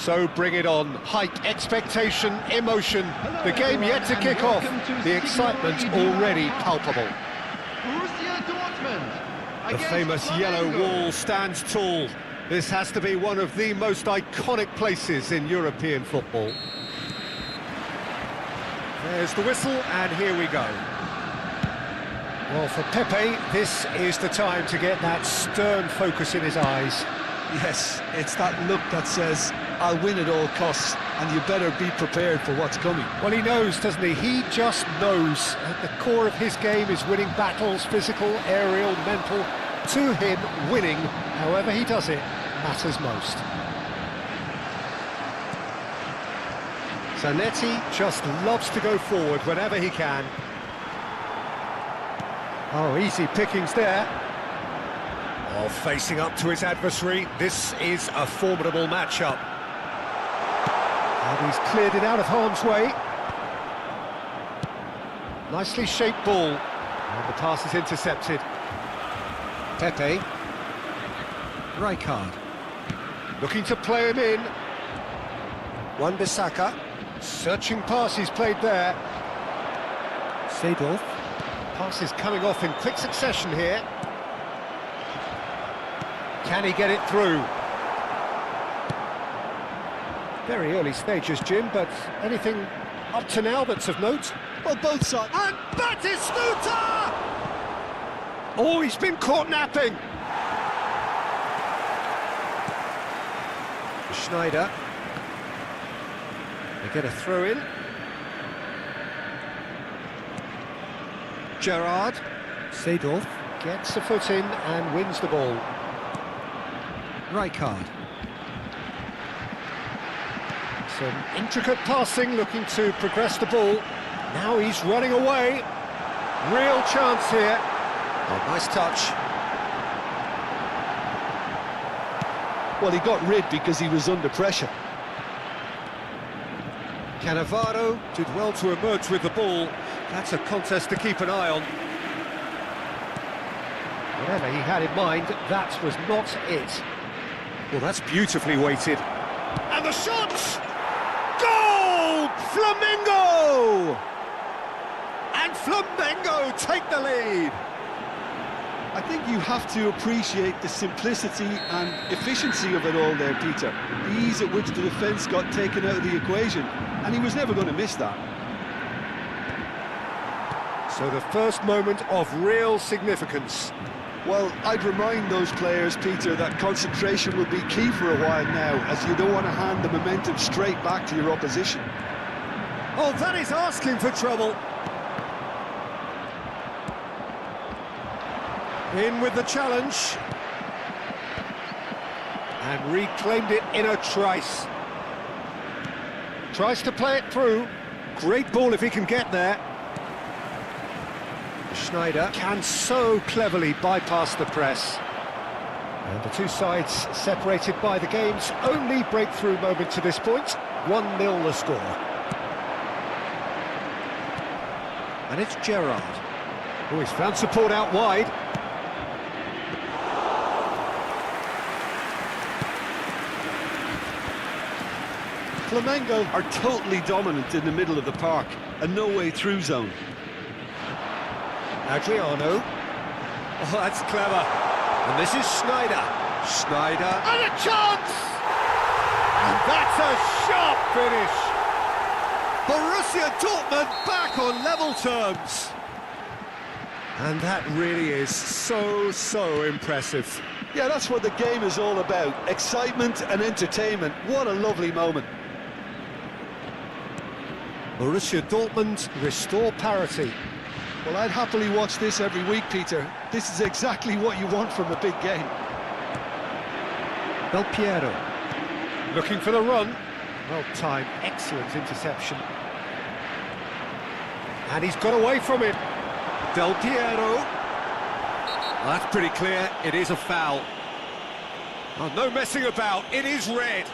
So bring it on. Height, expectation, emotion. The game yet to kick off. The excitement already palpable. The famous yellow wall stands tall. This has to be one of the most iconic places in European football. There's the whistle, and here we go. Well, for Pepe, this is the time to get that stern focus in his eyes. Yes, it's that look that says, I'll win at all costs, and you better be prepared for what's coming. Well, he knows, doesn't he? He just knows. At the core of his game is winning battles, physical, aerial, mental. To him, winning, however he does it, matters most. Zanetti just loves to go forward whenever he can. Oh, easy pickings there. Oh, facing up to his adversary, this is a formidable matchup. And he's cleared it out of harm's way. Nicely shaped ball. And the pass is intercepted. Pepe. Rijkaard. Looking to play him in. Wan-Bissaka. Searching passes played there. Seedorf. Passes coming off in quick succession here. Can he get it through? Very early stages, Jim, but anything up to now that's of note? Well, both sides. And Batistuta! Oh, he's been caught napping. Schneider. They get a throw in. Gerrard. Seedorf gets a foot in and wins the ball. Rijkaard. Some intricate passing, looking to progress the ball. Now he's running away. Real chance here. Oh, nice touch. Well, he got rid because he was under pressure. Cannavaro did well to emerge with the ball. That's a contest to keep an eye on. Whatever he had in mind, that was not it. Well, that's beautifully weighted. And the shot! Goal! Flamengo! And Flamengo take the lead. I think you have to appreciate the simplicity and efficiency of it all there, Peter. The ease at which the defence got taken out of the equation, and he was never going to miss that. So the first moment of real significance. Well, I'd remind those players, Peter, that concentration will be key for a while now, as you don't want to hand the momentum straight back to your opposition. Oh, that is asking for trouble. In with the challenge. And reclaimed it in a trice. Tries to play it through. Great ball if he can get there. Schneider can so cleverly bypass the press. And the two sides separated by the game's only breakthrough moment to this point. 1-0 the score. And it's Gerrard. Oh, he's found support out wide. Flamengo are totally dominant in the middle of the park, a no-way-through zone. Adriano. Oh, that's clever. And this is Schneider. Schneider. And a chance! And that's a sharp finish. Borussia Dortmund back on level terms. And that really is so impressive. Yeah, that's what the game is all about. Excitement and entertainment. What a lovely moment. Borussia Dortmund restore parity. Well, I'd happily watch this every week, Peter. This is exactly what you want from a big game. Del Piero. Looking for the run. Well timed, excellent interception. And he's got away from it. Del Piero. Well, that's pretty clear, it is a foul. Oh, no messing about, it is red.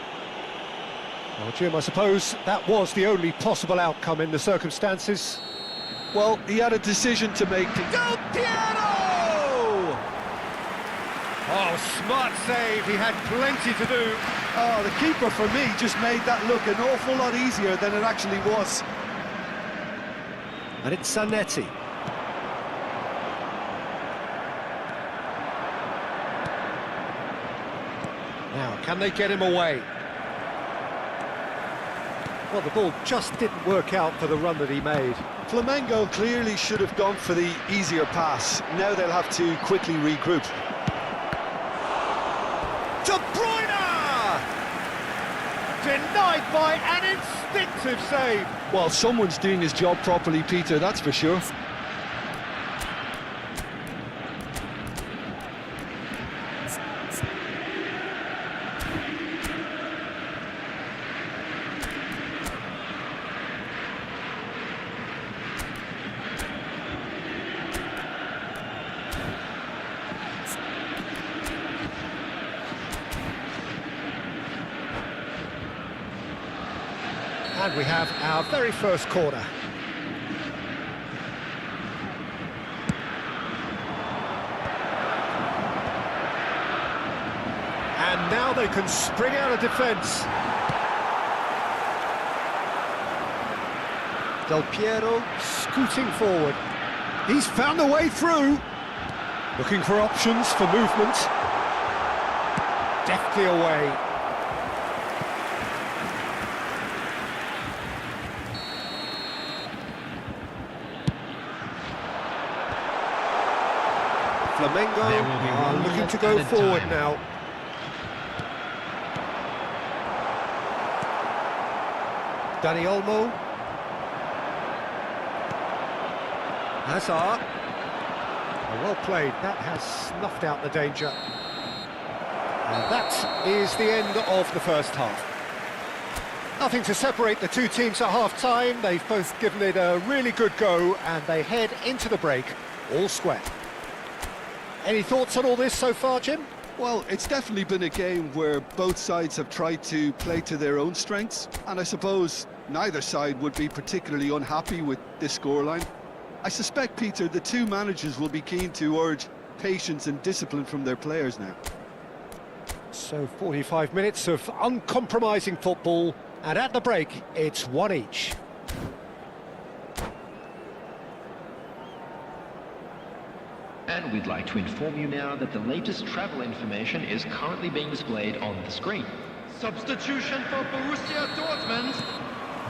Well, Jim, I suppose that was the only possible outcome in the circumstances. Well, he had a decision to make. Del Piero! Oh, smart save, he had plenty to do. Oh, the keeper, for me, just made that look an awful lot easier than it actually was. And it's Zanetti. Now, can they get him away? Well, the ball just didn't work out for the run that he made. Flamengo clearly should have gone for the easier pass. Now they'll have to quickly regroup. De Bruyne! Denied by an instinctive save. Well, someone's doing his job properly, Peter, that's for sure. And we have our very first corner. And now they can spring out of defence. Del Piero scooting forward. He's found a way through. Looking for options for movement. Deftly away. Flamengo are looking to go forward now. Dani Olmo. Hazard. Well played, that has snuffed out the danger. And that is the end of the first half. Nothing to separate the two teams at half-time. They've both given it a really good go and they head into the break all square. Any thoughts on all this so far, Jim? Well, it's definitely been a game where both sides have tried to play to their own strengths, and I suppose neither side would be particularly unhappy with this scoreline. I suspect, Peter, the two managers will be keen to urge patience and discipline from their players now. So 45 minutes of uncompromising football, and at the break, it's one each. And we'd like to inform you now that the latest travel information is currently being displayed on the screen. Substitution for Borussia Dortmund.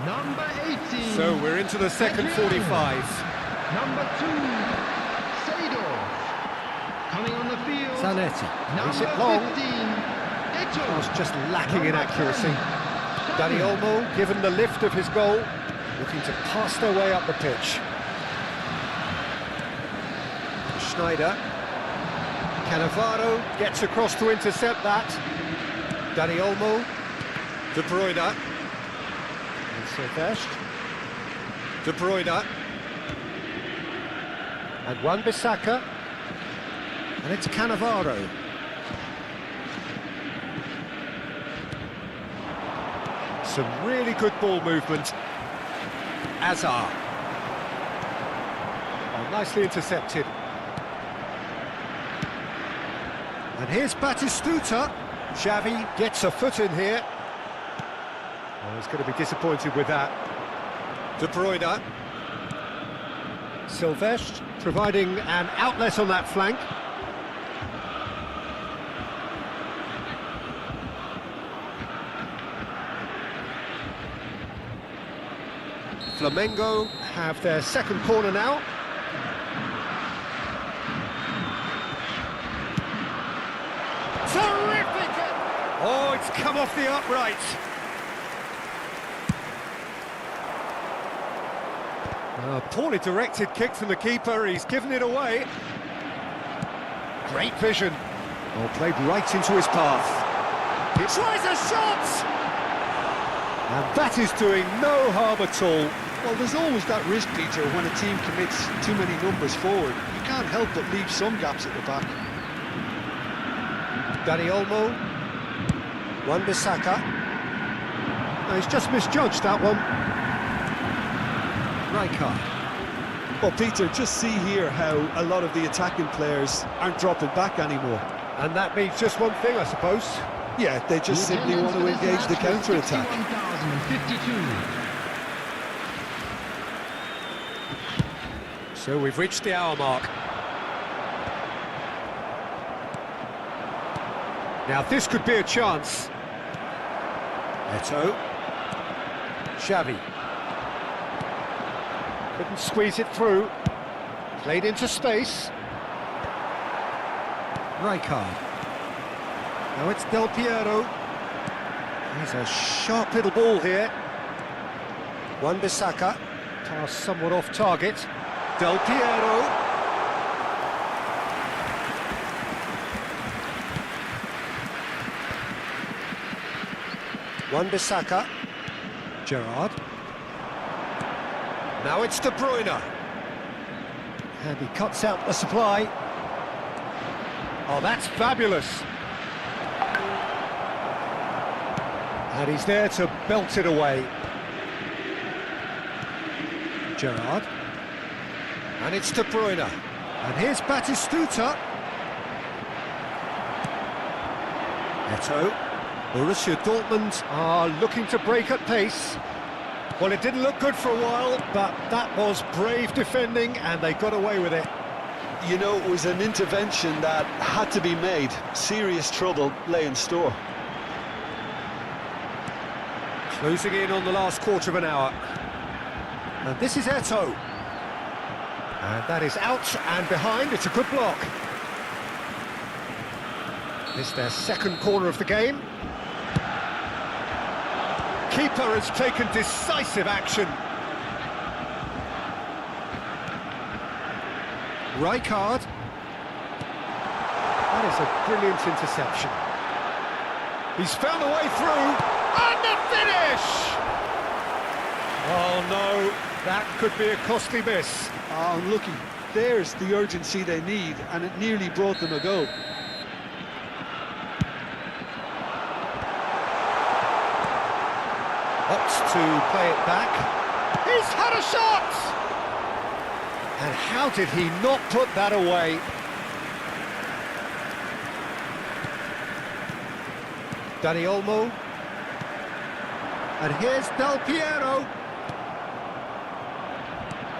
Number 18. So we're into the second 45. Number 2, Seedorf. Coming on the field. Zanetti. Is Number it long? 15, Oh, it's just lacking in Number accuracy. 10, Dani Olmo, given the lift of his goal, looking to pass their way up the pitch. Schneider. Cannavaro gets across to intercept that. Dani Olmo. De Bruyne. And Silvestre. De Bruyne. And Wan-Bissaka. And it's Cannavaro. Some really good ball movement. Hazard. Oh, nicely intercepted. And here's Batistuta. Xavi gets a foot in here. Oh, he's going to be disappointed with that. De Bruyne. Silvestre providing an outlet on that flank. Flamengo have their second corner now. Terrific! Oh, it's come off the upright. A poorly directed kick from the keeper, he's given it away. Great vision. Oh, played right into his path. He tries a shot! And that is doing no harm at all. Well, there's always that risk, Peter, when a team commits too many numbers forward. You can't help but leave some gaps at the back. Dani Olmo. Wan-Bissaka. No, he's just misjudged that one. Rijkaard. Well, Peter, just see here how a lot of the attacking players aren't dropping back anymore. And that means just one thing, I suppose. Yeah, they just simply want to engage the counter-attack. 61,052. So we've reached the hour mark. Now this could be a chance. Eto. Xavi. Couldn't squeeze it through. Played into space. Rijkaard. Now it's Del Piero. He's a sharp little ball here. Wan-Bissaka. Pass somewhat off target. Del Piero. Wan-Bissaka. Gerrard. Now it's De Bruyne. And he cuts out the supply. Oh, that's fabulous. And he's there to belt it away. Gerrard. And it's De Bruyne. And here's Batistuta. Eto'o. Borussia Dortmund are looking to break at pace. Well, it didn't look good for a while, but that was brave defending, and they got away with it. You know, it was an intervention that had to be made. Serious trouble lay in store. Closing in on the last quarter of an hour. And this is Eto'o. And that is out and behind. It's a good block. It's their second corner of the game. Keeper has taken decisive action. Rijkaard. That is a brilliant interception. He's found a way through. And the finish! Oh no, that could be a costly miss. Oh, unlucky. There's the urgency they need, and it nearly brought them a goal. Opts to play it back. He's had a shot! And how did he not put that away? Dani Olmo. And here's Del Piero.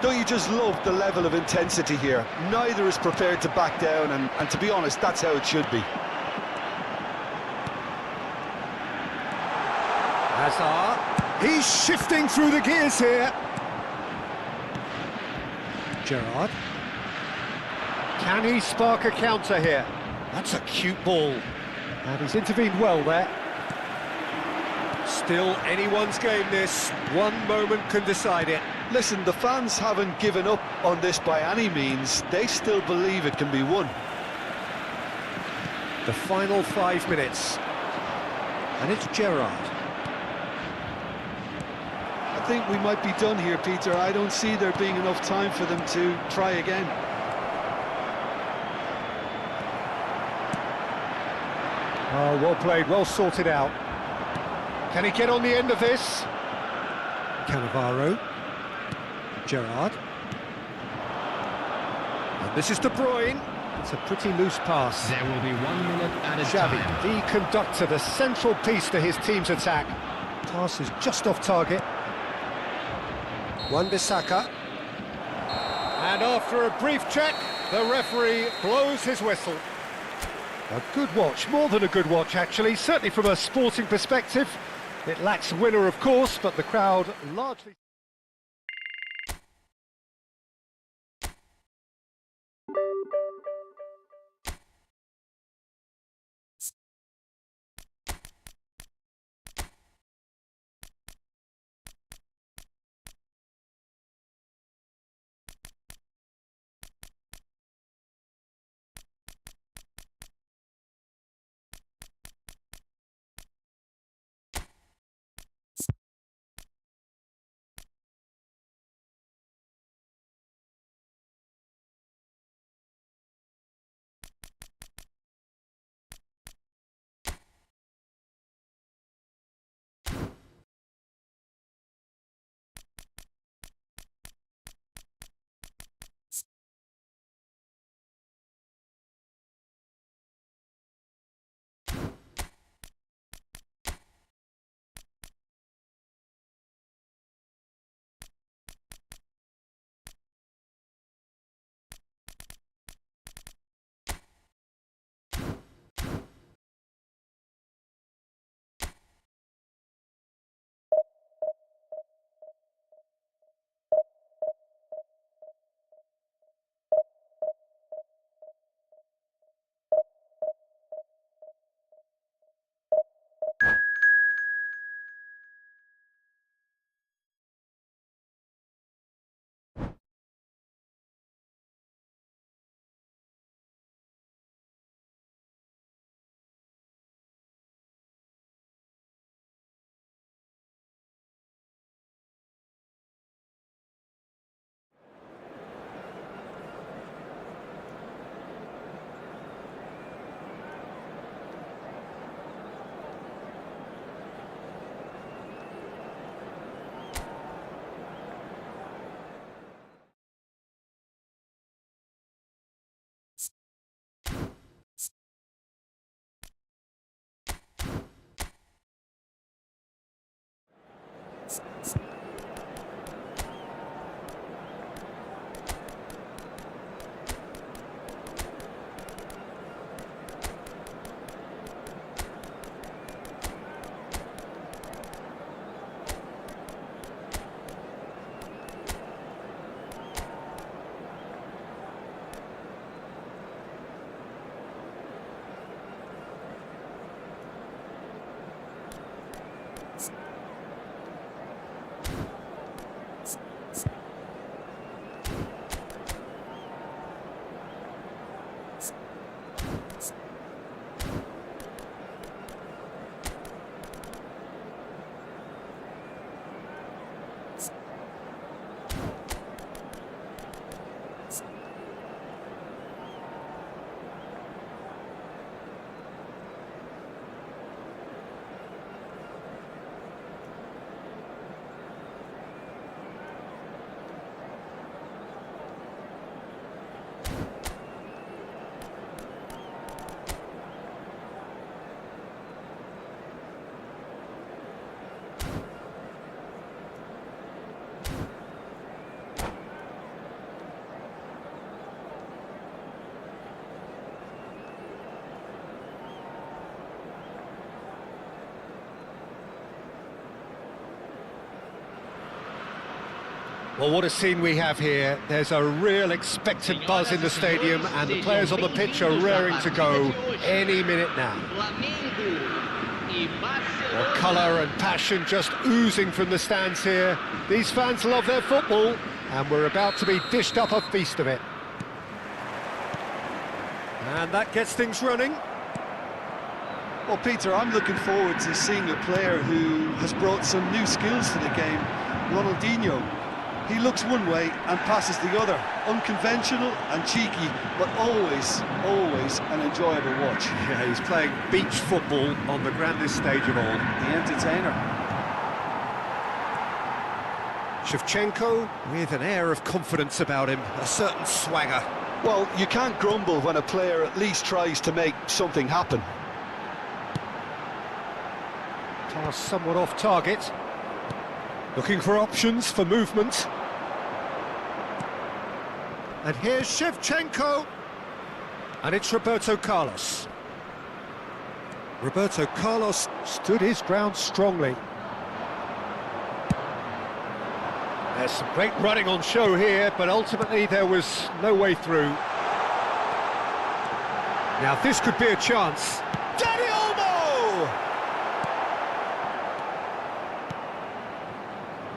Don't you just love the level of intensity here? Neither is prepared to back down, and to be honest, that's how it should be. Hazard. He's shifting through the gears here. Gerrard. Can he spark a counter here? That's a cute ball. And he's intervened well there. Still anyone's game this. One moment can decide it. Listen, the fans haven't given up on this by any means. They still believe it can be won. The final 5 minutes. And it's Gerrard. I think we might be done here, Peter. I don't see there being enough time for them to try again. Oh, well played, well sorted out. Can he get on the end of this? Cannavaro. Gerrard. And this is De Bruyne. It's a pretty loose pass. There will be 1 minute at a Xavi, time. the conductor, the central piece to his team's attack. Pass is just off target. Wan-Bissaka. And after a brief check, the referee blows his whistle. A good watch, more than a good watch actually, certainly from a sporting perspective. It lacks a winner, of course, but the crowd largely... Well, what a scene we have here. There's a real expectant buzz in the stadium, and the players on the pitch are raring to go any minute now. Well, colour and passion just oozing from the stands here. These fans love their football, and we're about to be dished up a feast of it. And that gets things running. Well, Peter, I'm looking forward to seeing a player who has brought some new skills to the game. Ronaldinho. He looks one way and passes the other. Unconventional and cheeky, but always an enjoyable watch. Yeah, he's playing beach football on the grandest stage of all. The entertainer. Shevchenko with an air of confidence about him, a certain swagger. Well, you can't grumble when a player at least tries to make something happen. Pass somewhat off target. Looking for options for movement. And here's Shevchenko. And it's Roberto Carlos. Roberto Carlos stood his ground strongly. There's some great running on show here, but ultimately there was no way through. Now this could be a chance. Dani Olmo!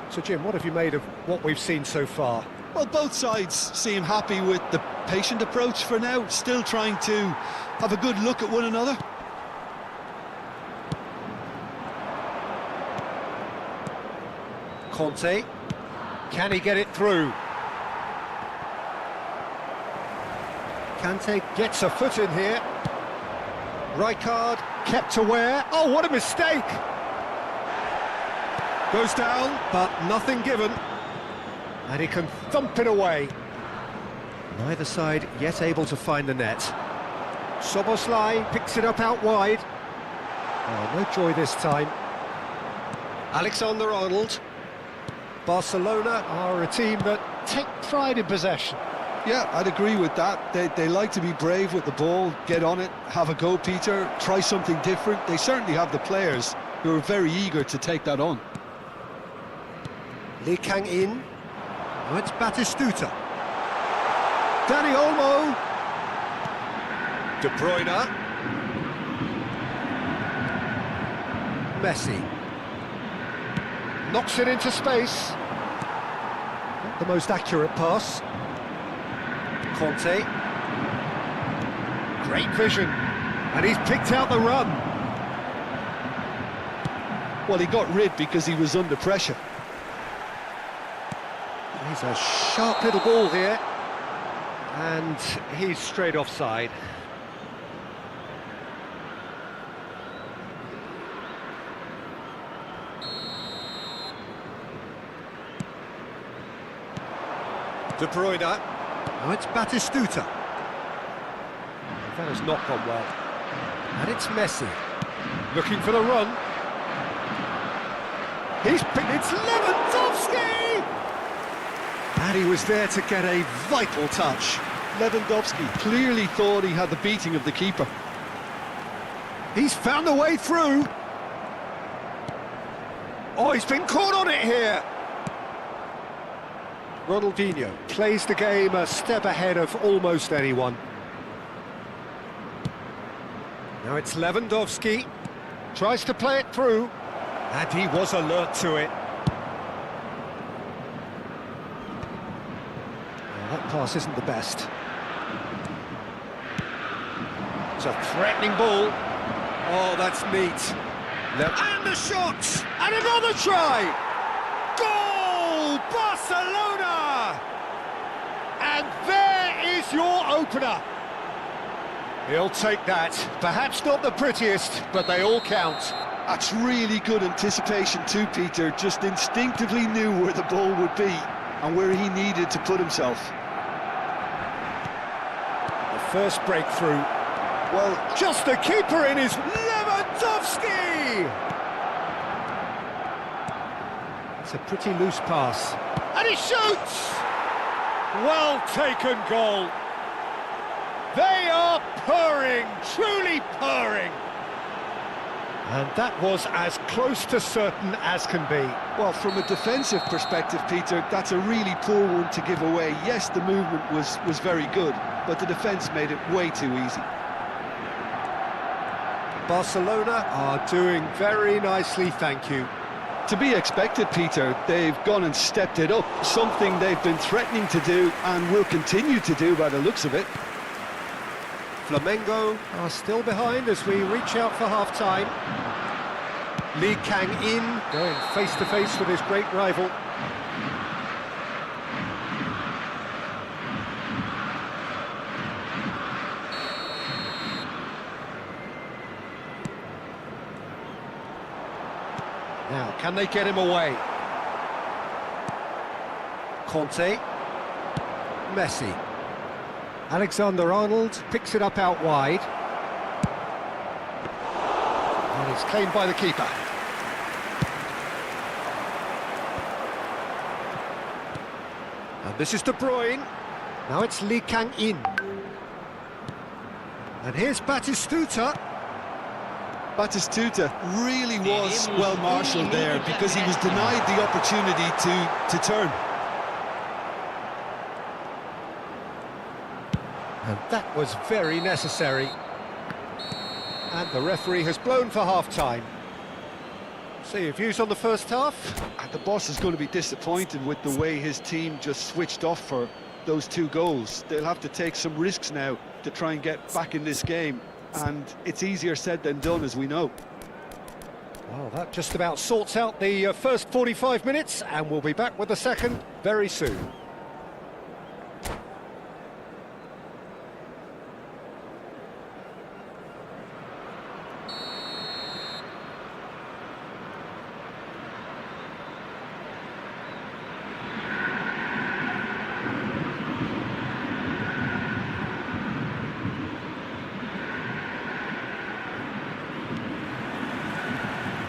So Jim, what have you made of what we've seen so far? Well, both sides seem happy with the patient approach for now, still trying to have a good look at one another. Conte, can he get it through? Kante gets a foot in here. Rijkaard kept aware. Oh, what a mistake! Goes down, but nothing given. And he can thump it away. Neither side yet able to find the net. Szoboszlai picks it up out wide. Oh, no joy this time. Alexander-Arnold. Barcelona are a team that take pride in possession. Yeah, I'd agree with that. They like to be brave with the ball, get on it, have a go, Peter, try something different. They certainly have the players who are very eager to take that on. Lee Kang-in. Now it's Batistuta. Dani Olmo. De Bruyne. Messi. Knocks it into space. Not the most accurate pass. Conte. Great vision. And he's picked out the run. Well, he got rid because he was under pressure. He's a sharp little ball here. And he's straight offside. De Bruyne. Now it's Batistuta. That has not gone well. And it's Messi. Looking for the run. He's picked... It's Lewandowski! And he was there to get a vital touch. Lewandowski clearly thought he had the beating of the keeper. He's found a way through. Oh, he's been caught on it here. Ronaldinho plays the game a step ahead of almost anyone. Now it's Lewandowski. Tries to play it through. And he was alert to it. That pass isn't the best. It's a threatening ball. Oh, that's neat. And the shot! And another try! Goal! Barcelona! And there is your opener. He'll take that. Perhaps not the prettiest, but they all count. That's really good anticipation too, Peter. Just instinctively knew where the ball would be and where he needed to put himself. The first breakthrough. Well, just the keeper in his Lewandowski! It's a pretty loose pass. And he shoots! Well taken goal. They are purring, truly purring. And that was as close to certain as can be. Well, from a defensive perspective, Peter, that's a really poor one to give away. Yes, the movement was very good, but the defence made it way too easy. Barcelona are doing very nicely, thank you. To be expected, Peter. They've gone and stepped it up, something they've been threatening to do and will continue to do by the looks of it. Flamengo are still behind as we reach out for half-time. Lee Kang-in going face-to-face with his great rival. Now, can they get him away? Conte. Messi. Alexander-Arnold picks it up out wide. And it's claimed by the keeper. And this is De Bruyne. Now it's Lee Kang-in. And here's Batistuta. Batistuta really was well marshalled there because he was denied the opportunity to turn. And that was very necessary. And the referee has blown for half-time. So your views on the first half? The boss is going to be disappointed with the way his team just switched off for those 2 goals. They'll have to take some risks now to try and get back in this game. And it's easier said than done, as we know. Well, that just about sorts out the first 45 minutes, and we'll be back with the second very soon.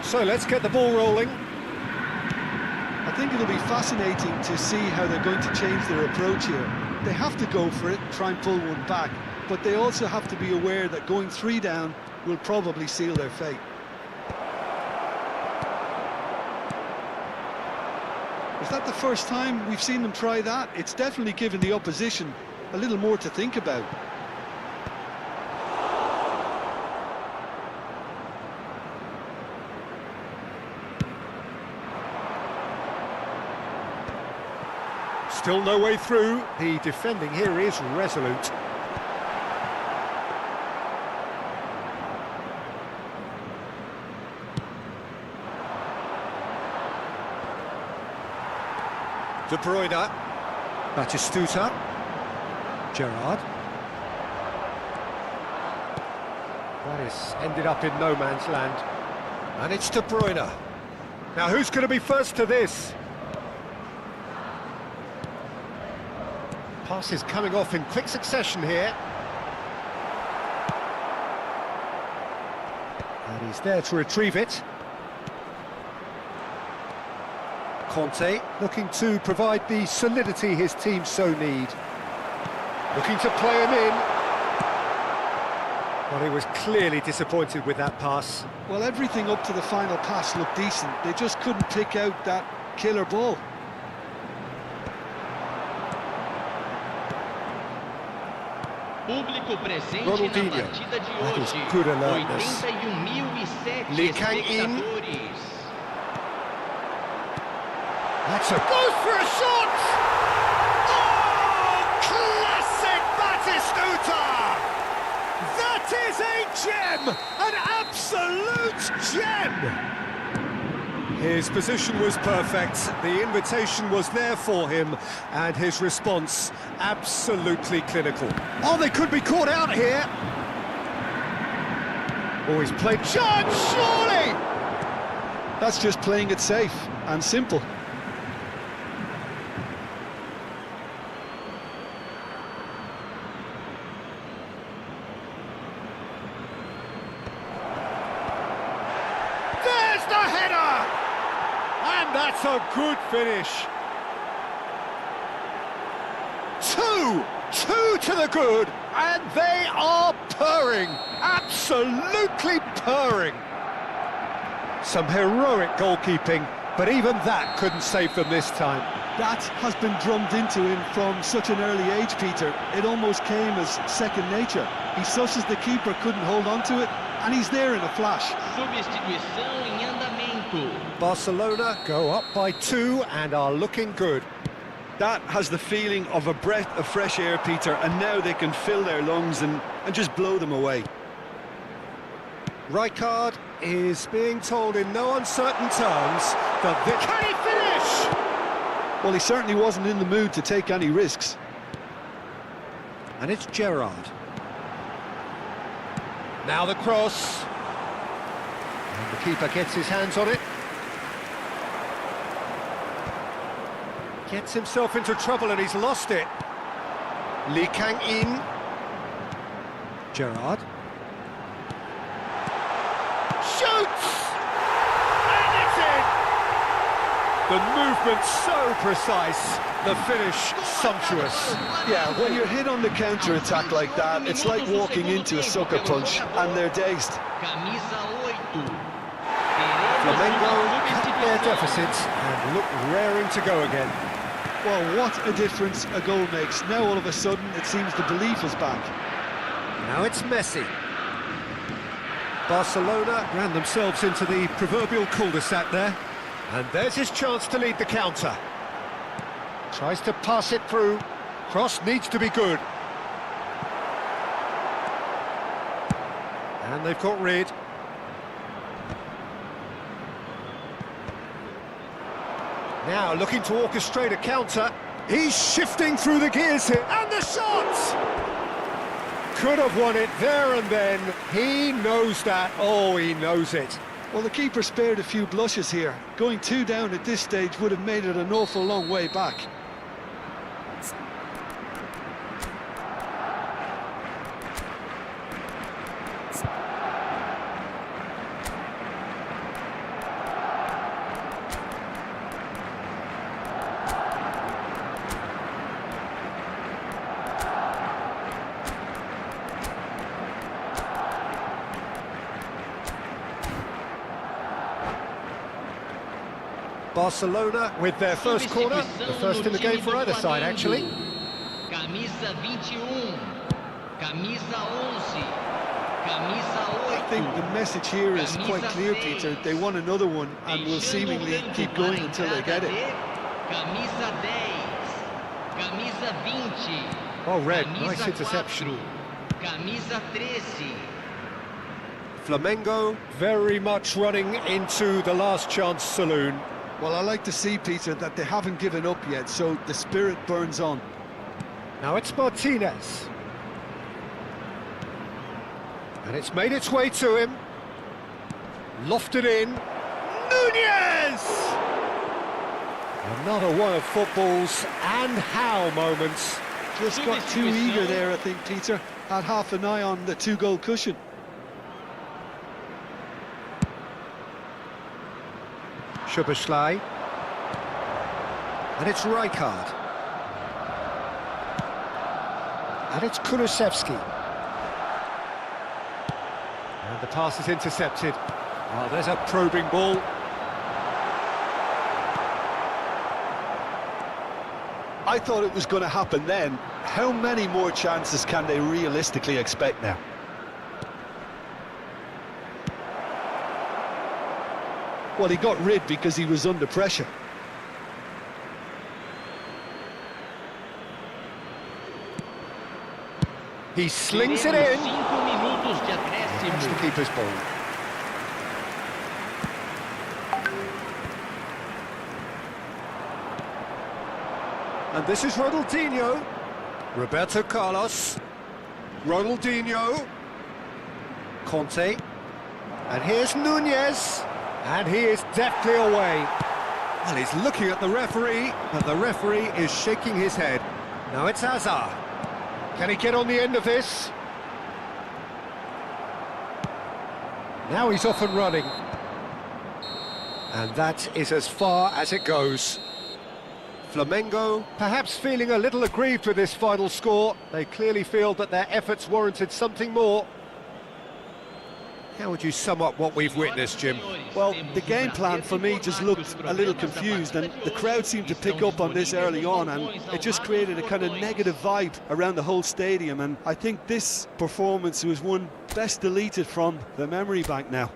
So let's get the ball rolling. I think it'll be fascinating to see how they're going to change their approach here. They have to go for it, try and pull one back, but they also have to be aware that going 3 down will probably seal their fate. Is that the first time we've seen them try that? It's definitely given the opposition a little more to think about. Still no way through. The defending here is resolute. De Bruyne. Batistuta. Gerrard. That is ended up in no man's land. And it's De Bruyne. Now who's going to be first to this? Passes coming off in quick succession here. And he's there to retrieve it. Conte looking to provide the solidity his team so need. Looking to play him in. Well, he was clearly disappointed with that pass. Well, everything up to the final pass looked decent. They just couldn't pick out that killer ball. Público presente na partida de hoje, 81.007 espectadores. That's a goes for a shot! Oh, classic Batistuta! That is a gem! An absolute gem! His position was perfect, the invitation was there for him, and his response absolutely clinical. Oh, they could be caught out here! Oh, he's played charge, surely! That's just playing it safe and simple. There's the header! And that's a good finish. Two to the good, and they are purring, absolutely purring. Some heroic goalkeeping, but even that couldn't save them this time. That has been drummed into him from such an early age, Peter. It almost came as second nature. He susses the keeper couldn't hold on to it, and he's there in a flash. Substituição em andamento. Barcelona go up by 2 and are looking good. That has the feeling of a breath of fresh air, Peter, and now they can fill their lungs and just blow them away. Rijkaard is being told in no uncertain terms that this... Can he finish? Well, he certainly wasn't in the mood to take any risks. And it's Gerrard. Now the cross. And the keeper gets his hands on it. Gets himself into trouble and he's lost it. Lee Kang-in. Gerrard. Shoots! And it's in! The movement so precise, the finish sumptuous. Yeah, when you're hit on the counter-attack like that, it's like walking into a sucker punch, and they're dazed. Camisa 8. Flamengo cut their deficits and look raring to go again. Well, what a difference a goal makes. Now all of a sudden it seems the belief is back. Now it's Messi. Barcelona ran themselves into the proverbial cul-de-sac there. And there's his chance to lead the counter. Tries to pass it through. Cross needs to be good. And they've got rid. Now looking to orchestrate a counter. He's shifting through the gears here. And the shot! Could have won it there and then. He knows that. Oh, he knows it. Well, the keeper spared a few blushes here. Going 2 down at this stage would have made it an awful long way back. Barcelona with their first corner, the first in the game for either side actually. Camisa 21. Camisa 11. Camisa 8. I think the message here is quite clear, Peter. They want another one and will seemingly keep going until they get it. Camisa 10. Camisa 20. Oh, red, Camisa nice interception. 4. Camisa 13. Flamengo very much running into the last chance saloon. Well, I like to see, Peter, that they haven't given up yet, so the spirit burns on. Now it's Martinez. And it's made its way to him. Lofted in. Nunez! Another one of football's and how moments. Just got too eager there, I think, Peter. Had half an eye on the 2-goal cushion. Szoboszlai. And it's Rijkaard. And it's Kulusevski. And the pass is intercepted. Oh, there's a probing ball. I thought it was going to happen then. How many more chances can they realistically expect now? Well, he got rid because he was under pressure. He slings it in. 5 minutos de That's the acréscimo. keeper's ball. And this is Ronaldinho. Roberto Carlos. Ronaldinho. Conte. And here's Nunez. And he is deftly away. Well, he's looking at the referee, but the referee is shaking his head. Now it's Hazard. Can he get on the end of this? Now he's off and running. And that is as far as it goes. Flamengo perhaps feeling a little aggrieved with this final score. They clearly feel that their efforts warranted something more. How would you sum up what we've witnessed, Jim? Well, the game plan for me just looked a little confused, and the crowd seemed to pick up on this early on, and it just created a kind of negative vibe around the whole stadium. And I think this performance was one best deleted from the memory bank now.